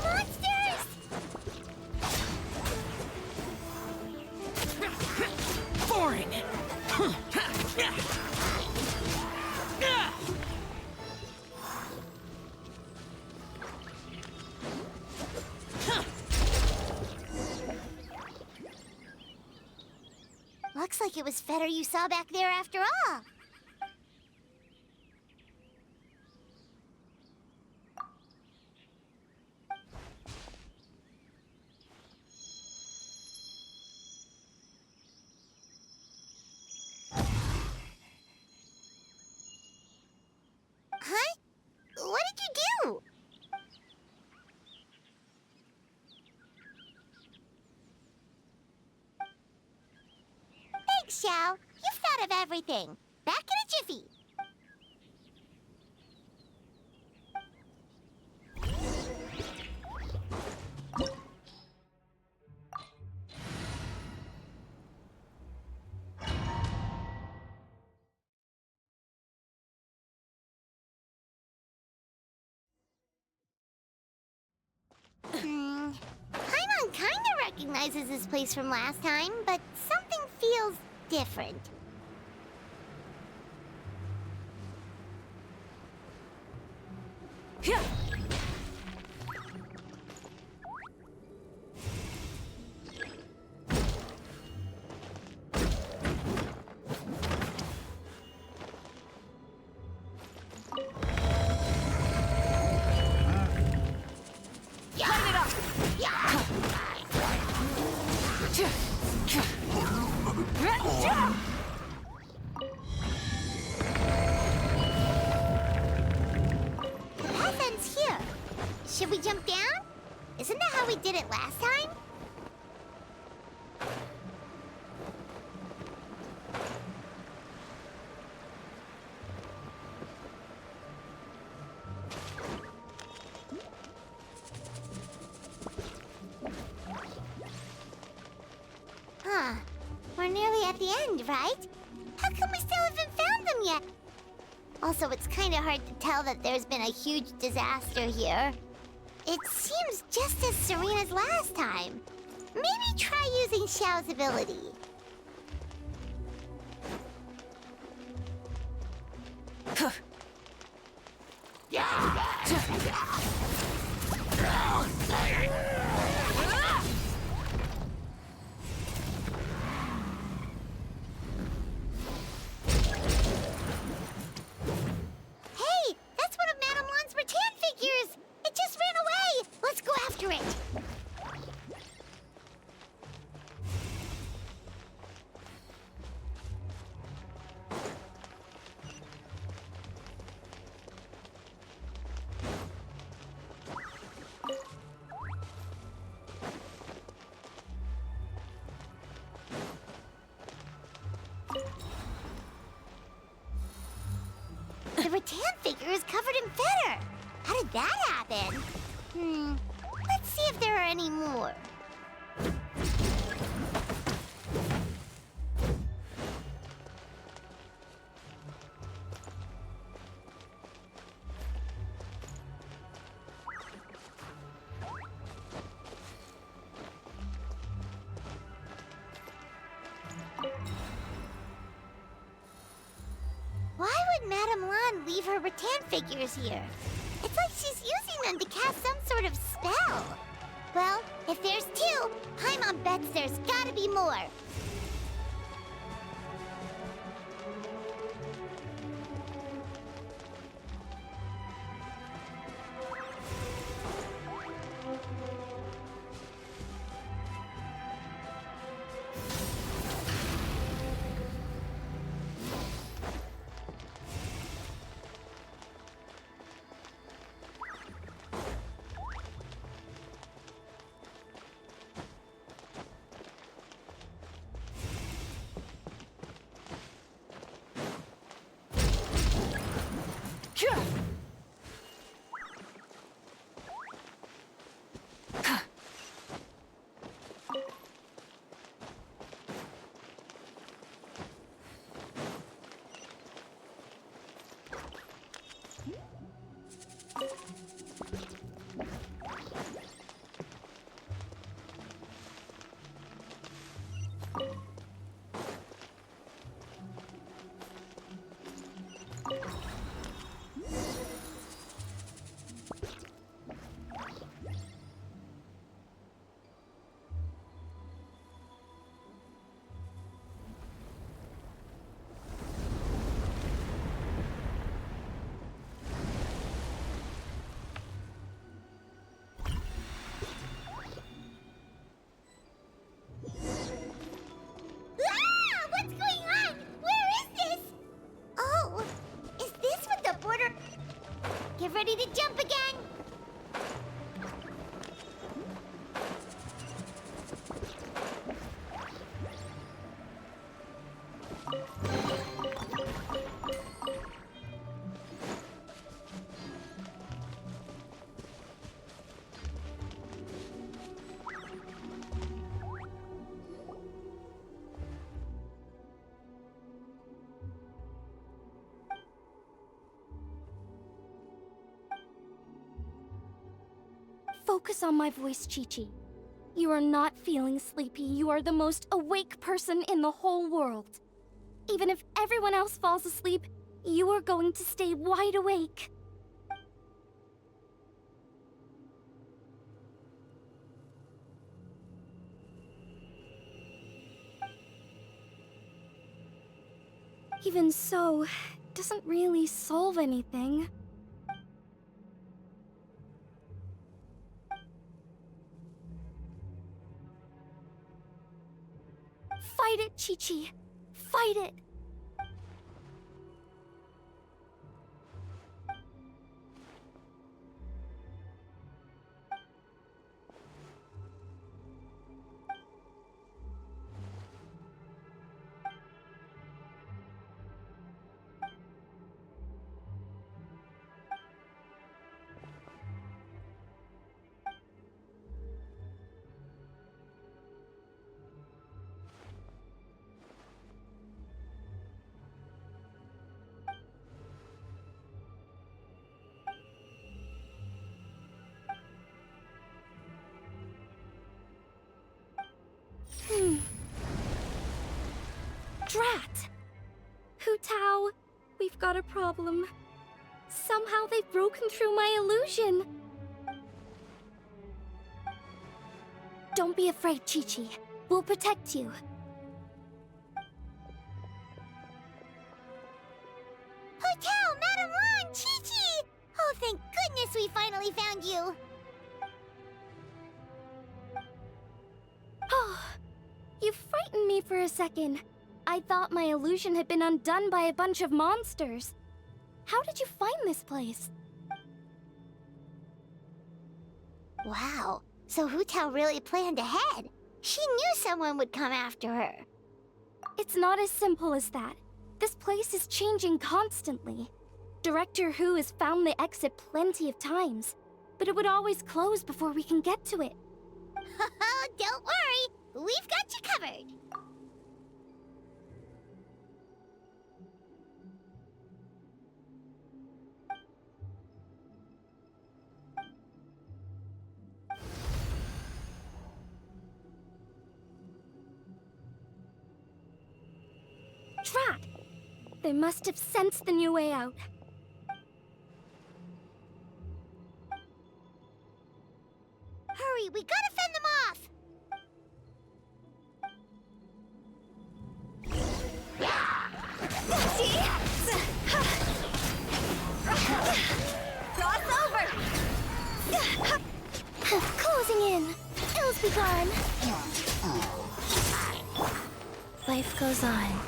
Monsters! Boring. Looks like it was Fetter you saw back there after all. Huh? What did you do? Thanks, Xiao. You've thought of everything. Back in a jiffy. Paimon kinda recognizes this place from last time, but something feels different. The path ends here. Should we jump down? Isn't that how we did it last time? Huh. We're nearly at the end, right? How come we still haven't found them yet? Also, it's kinda hard to tell that there's been a huge disaster here. It seems just as serene as last time. Maybe try using Xiao's ability. Hey, that's one of Madame Lan's rattan figures! It just ran away! Let's go after it! The rattan figure is covered in feather. How did that happen? Let's see if there are any more. Why would Madame Lan leave her rattan figures here? It's like she's using them to cast some sort of spell. Well, if there's two, Paimon bets there's gotta be more. ready to jump again? Focus on my voice, Chi-Chi. You are not feeling sleepy. You are the most awake person in the whole world. Even if everyone else falls asleep, you are going to stay wide awake. Even so, it doesn't really solve anything. Fight it, Chi-Chi. Fight it. Drat! Hu Tao, we've got a problem. Somehow they've broken through my illusion. Don't be afraid, Chi-Chi. We'll protect you. Hotel, Madame Lan, Chi-Chi! Oh, thank goodness we finally found you. Oh, you frightened me for a second. I thought my illusion had been undone by a bunch of monsters. How did you find this place? Wow, so Hu Tao really planned ahead. She knew someone would come after her. It's not as simple as that. This place is changing constantly. Director Hu has found the exit plenty of times, but it would always close before we can get to it. Don't worry, we've got you covered. Drat! They must have sensed the new way out. Hurry, we gotta fend them off! Cross over! Closing in. Ills be gone. Life goes on.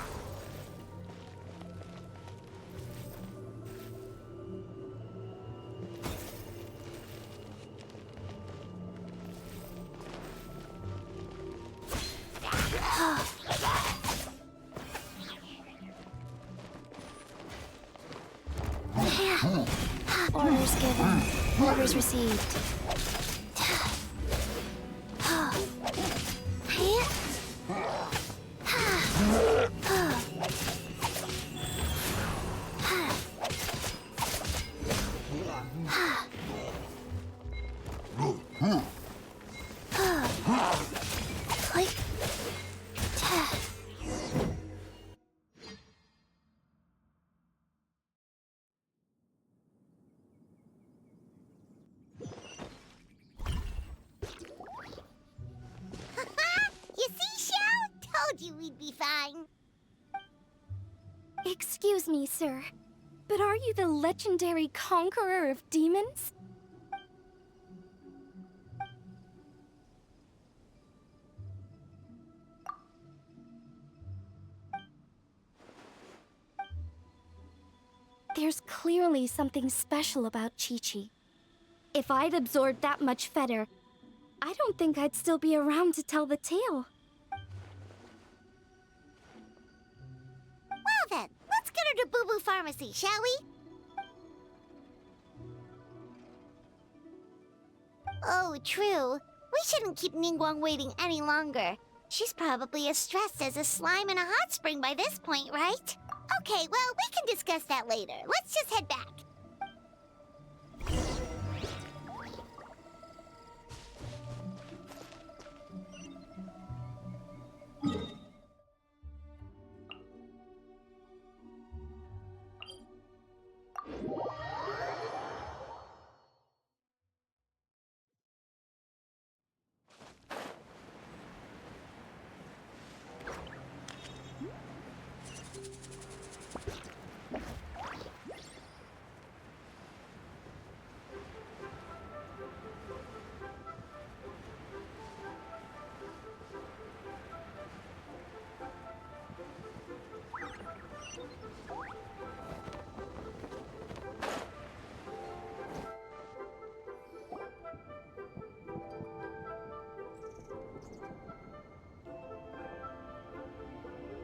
Orders given. Orders received. You see, Xiao? Told you we'd be fine. Excuse me, sir, but are you the legendary conqueror of demons? There's clearly something special about Chi-Chi. If I'd absorbed that much fetter, I don't think I'd still be around to tell the tale. Well then, let's get her to Boo Boo Pharmacy, shall we? Oh, true. We shouldn't keep Ningguang waiting any longer. She's probably as stressed as a slime in a hot spring by this point, right? Okay, well, we can discuss that later. Let's just head back.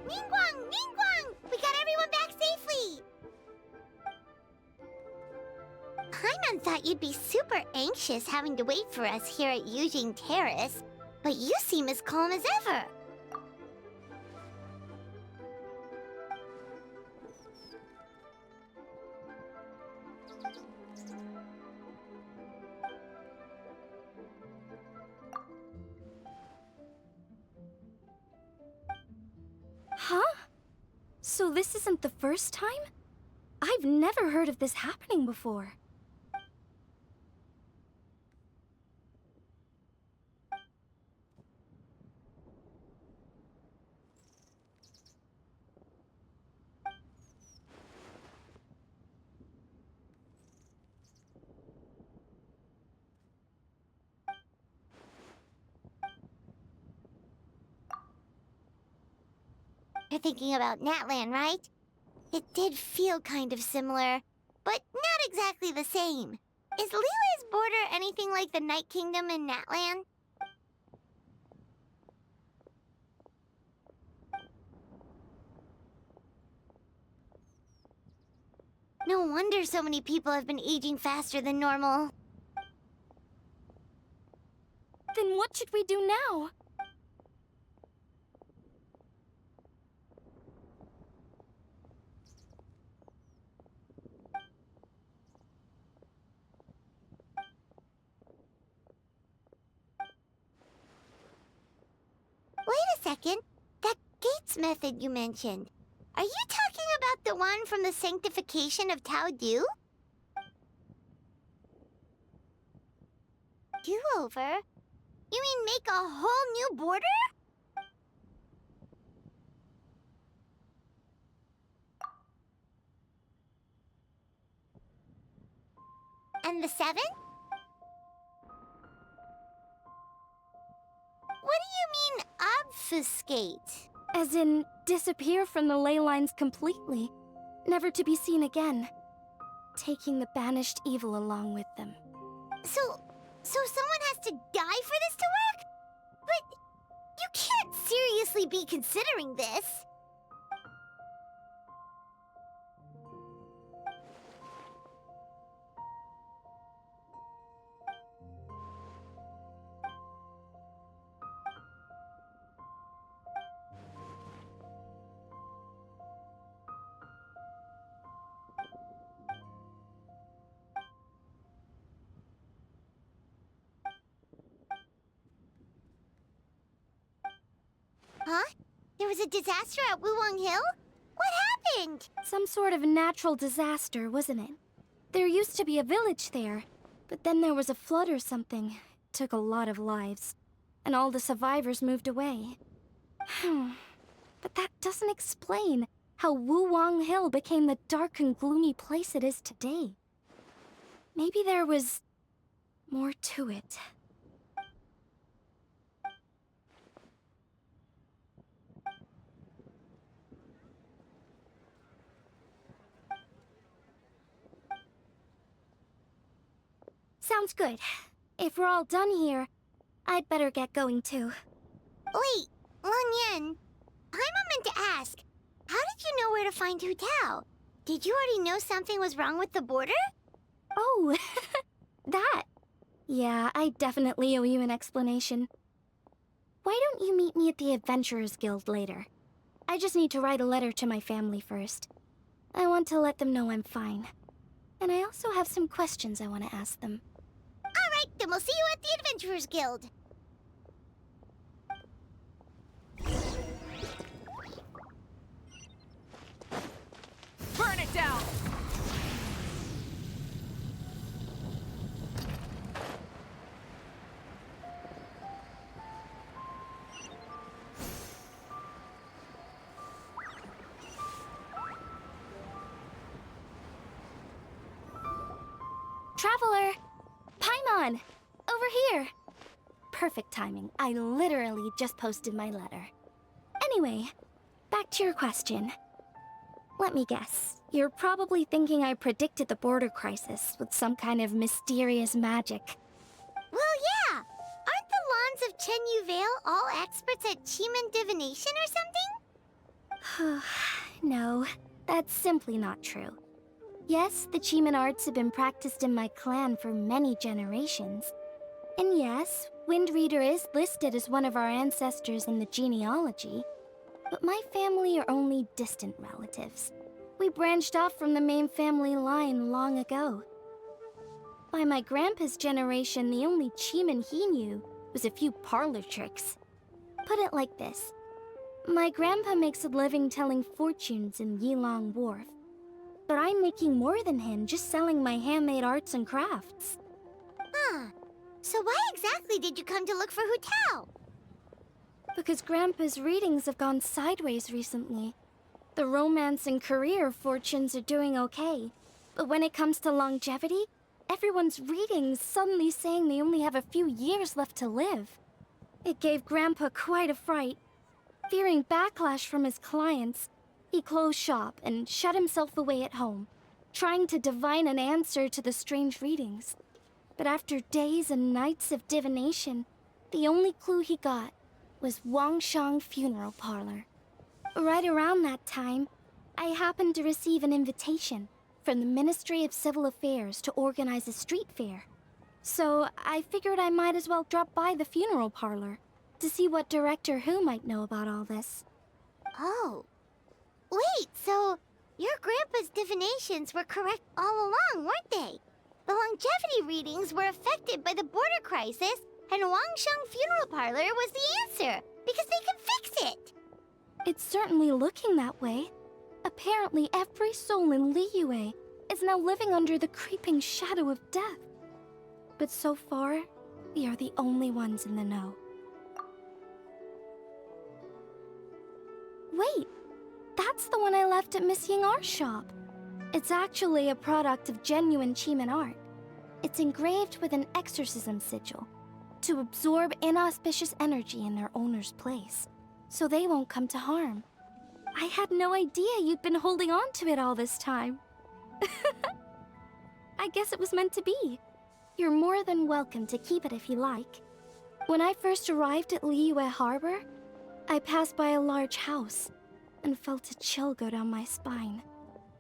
Ningguang! Ningguang! We got everyone back safely! Paimon thought you'd be super anxious having to wait for us here at Yujing Terrace, but you seem as calm as ever. Huh? So this isn't the first time? I've never heard of this happening before. You're thinking about Natlan, right? It did feel kind of similar, but not exactly the same. Is Lily's border anything like the Night Kingdom in Natlan? No wonder so many people have been aging faster than normal. Then what should we do now? Wait a second. That Gates method you mentioned. Are you talking about the one from the sanctification of Tao Du? Do-over? You mean make a whole new border? And the 7? What do you mean, obfuscate? As in, disappear from the ley lines completely, never to be seen again, taking the banished evil along with them. So someone has to die for this to work? But you can't seriously be considering this. Huh? There was a disaster at Wuwang Hill? What happened? Some sort of natural disaster, wasn't it? There used to be a village there, but then there was a flood or something. It took a lot of lives, and all the survivors moved away. But that doesn't explain how Wuwang Hill became the dark and gloomy place it is today. Maybe there was more to it. Sounds good. If we're all done here, I'd better get going too. Wait, Long Yen. Paimon meant to ask, how did you know where to find Hu Tao? Did you already know something was wrong with the border? Oh, that. Yeah, I definitely owe you an explanation. Why don't you meet me at the Adventurers Guild later? I just need to write a letter to my family first. I want to let them know I'm fine. And I also have some questions I want to ask them. Alright, then we'll see you at the Adventurers Guild. Burn it down! Traveler! Paimon! Over here! Perfect timing. I literally just posted my letter. Anyway, back to your question. Let me guess. You're probably thinking I predicted the border crisis with some kind of mysterious magic. Well, yeah. Aren't the Lawns of Chen Yu Vale all experts at Chiman divination or something? No, that's simply not true. Yes, the Chiman arts have been practiced in my clan for many generations. And yes, Windreader is listed as one of our ancestors in the genealogy. But my family are only distant relatives. We branched off from the main family line long ago. By my grandpa's generation, the only Chiman he knew was a few parlor tricks. Put it like this. My grandpa makes a living telling fortunes in Yilong Wharf. But I'm making more than him just selling my handmade arts and crafts. Huh. So why exactly did you come to look for Hu Tao? Because Grandpa's readings have gone sideways recently. The romance and career fortunes are doing okay. But when it comes to longevity, everyone's readings suddenly saying they only have a few years left to live. It gave Grandpa quite a fright. Fearing backlash from his clients, he closed shop and shut himself away at home, trying to divine an answer to the strange readings. But after days and nights of divination, the only clue he got was Wangshang Funeral Parlor. Right around that time, I happened to receive an invitation from the Ministry of Civil Affairs to organize a street fair. So I figured I might as well drop by the funeral parlor to see what Director Hu might know about all this. Oh. Wait, so your grandpa's divinations were correct all along, weren't they? The longevity readings were affected by the border crisis, and Wangshang Funeral Parlor was the answer, because they can fix it. It's certainly looking that way. Apparently, every soul in Liyue is now living under the creeping shadow of death. But so far, we are the only ones in the know. Wait, that's the one I left at Miss Ying-Ar's shop. It's actually a product of genuine Chiman art. It's engraved with an exorcism sigil to absorb inauspicious energy in their owner's place, so they won't come to harm. I had no idea you'd been holding on to it all this time. I guess it was meant to be. You're more than welcome to keep it if you like. When I first arrived at Liyue Harbor, I passed by a large house and felt a chill go down my spine.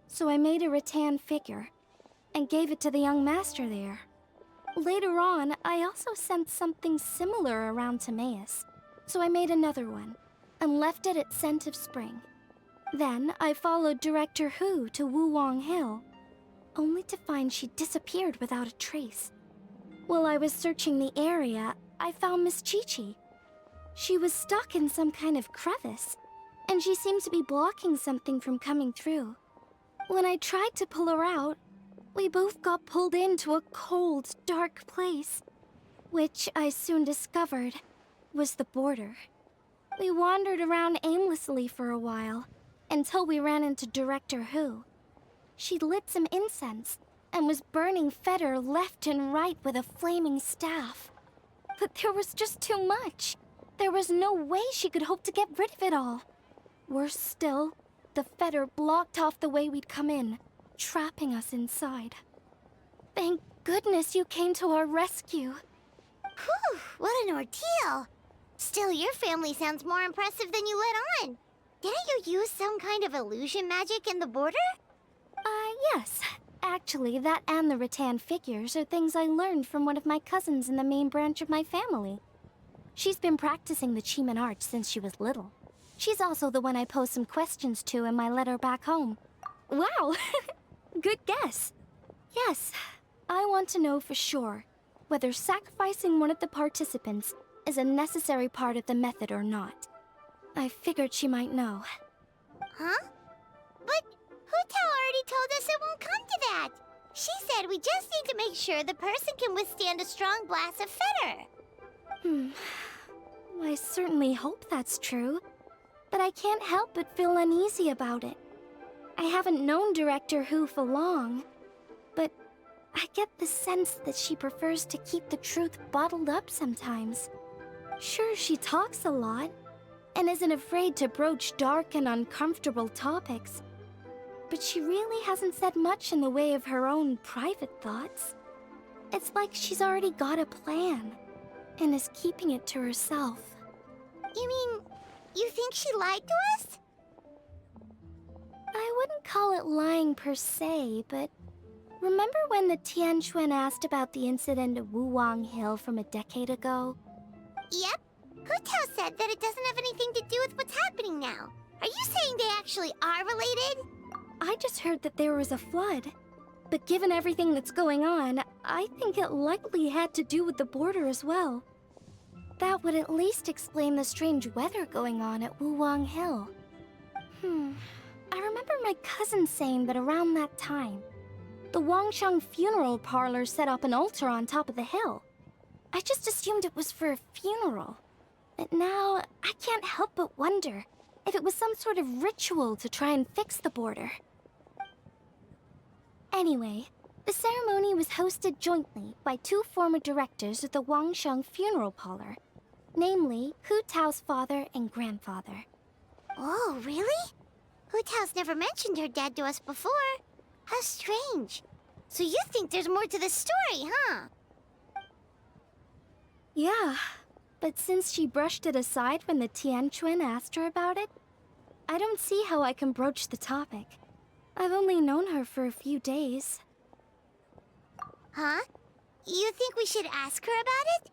So I made a rattan figure and gave it to the young master there. Later on, I also sensed something similar around Timaeus, so I made another one and left it at Scent of Spring. Then I followed Director Hu to Wuwang Hill, only to find she disappeared without a trace. While I was searching the area, I found Miss Chi-Chi. She was stuck in some kind of crevice, and she seemed to be blocking something from coming through. When I tried to pull her out, we both got pulled into a cold, dark place, which I soon discovered was the border. We wandered around aimlessly for a while, until we ran into Director Hu. She lit some incense and was burning Feder left and right with a flaming staff. But there was just too much. There was no way she could hope to get rid of it all. Worse still, the Feder blocked off the way we'd come in, trapping us inside. Thank goodness you came to our rescue. Whew, what an ordeal. Still, your family sounds more impressive than you let on. Didn't you use some kind of illusion magic in the border? Yes. Actually, that and the rattan figures are things I learned from one of my cousins in the main branch of my family. She's been practicing the Chiman art since she was little. She's also the one I posed some questions to in my letter back home. Wow! Good guess. Yes, I want to know for sure whether sacrificing one of the participants is a necessary part of the method or not. I figured she might know. Huh? But Hutao already told us it won't come to that. She said we just need to make sure the person can withstand a strong blast of fetter. I certainly hope that's true, but I can't help but feel uneasy about it. I haven't known Director Hu for long, but I get the sense that she prefers to keep the truth bottled up sometimes. Sure, she talks a lot, and isn't afraid to broach dark and uncomfortable topics, but she really hasn't said much in the way of her own private thoughts. It's like she's already got a plan, and is keeping it to herself. You mean, you think she lied to us? I wouldn't call it lying per se, but remember when the Tianquan asked about the incident at Wuwang Hill from a decade ago? Yep. Hutao said that it doesn't have anything to do with what's happening now. Are you saying they actually are related? I just heard that there was a flood. But given everything that's going on, I think it likely had to do with the border as well. That would at least explain the strange weather going on at Wuwang Hill. I remember my cousin saying that around that time, the Wangsheng funeral parlor set up an altar on top of the hill. I just assumed it was for a funeral. But now, I can't help but wonder if it was some sort of ritual to try and fix the border. Anyway, the ceremony was hosted jointly by two former directors of the Wangsheng funeral parlor, namely Hu Tao's father and grandfather. Oh, really? Hutao's never mentioned her dad to us before. How strange. So you think there's more to the story, huh? Yeah, but since she brushed it aside when the Tianquan asked her about it, I don't see how I can broach the topic. I've only known her for a few days. Huh? You think we should ask her about it?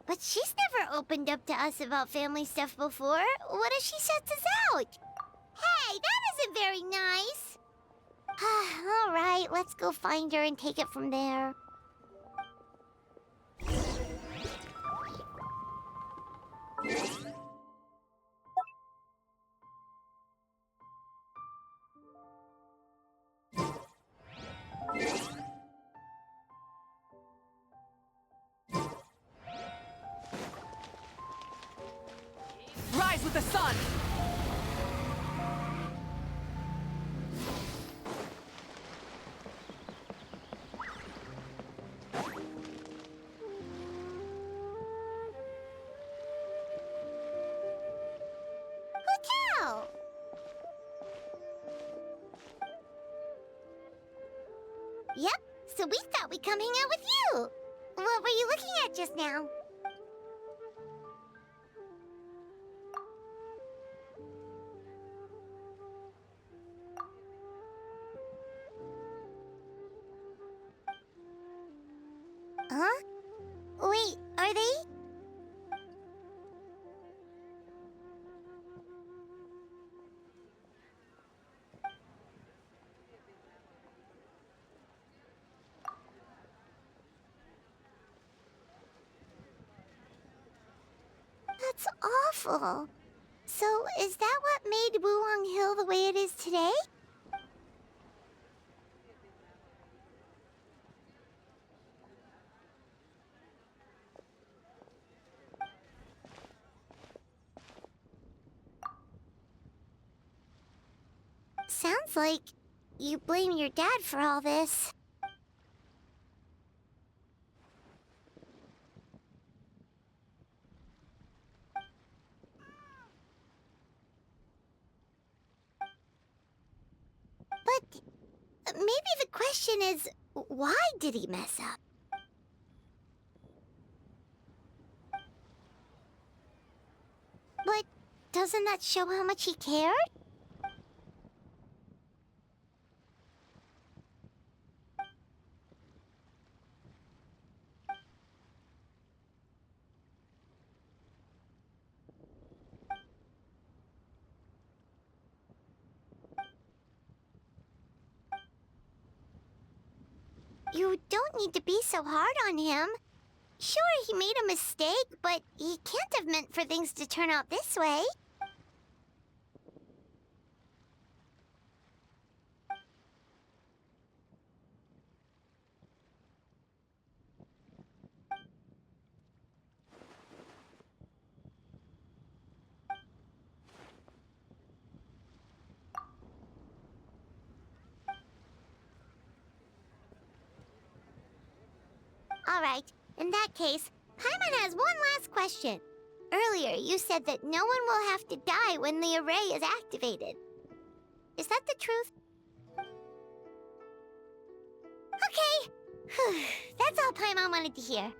But she's never opened up to us about family stuff before. What if she shuts us out? Hey, that isn't very nice. All right, let's go find her and take it from there. Rise with the sun! Hutao! Yep, so we thought we'd come hang out with you. What were you looking at just now? Huh? Wait, are they? That's awful. So, is that what made Wuwang Hill the way it is today? Sounds like you blame your dad for all this. But maybe the question is, why did he mess up? doesn't that show how much he cared? You don't need to be so hard on him. Sure, he made a mistake, but he can't have meant for things to turn out this way. Alright, in that case, Paimon has one last question. Earlier, you said that no one will have to die when the array is activated. Is that the truth? Okay! Whew, that's all Paimon wanted to hear.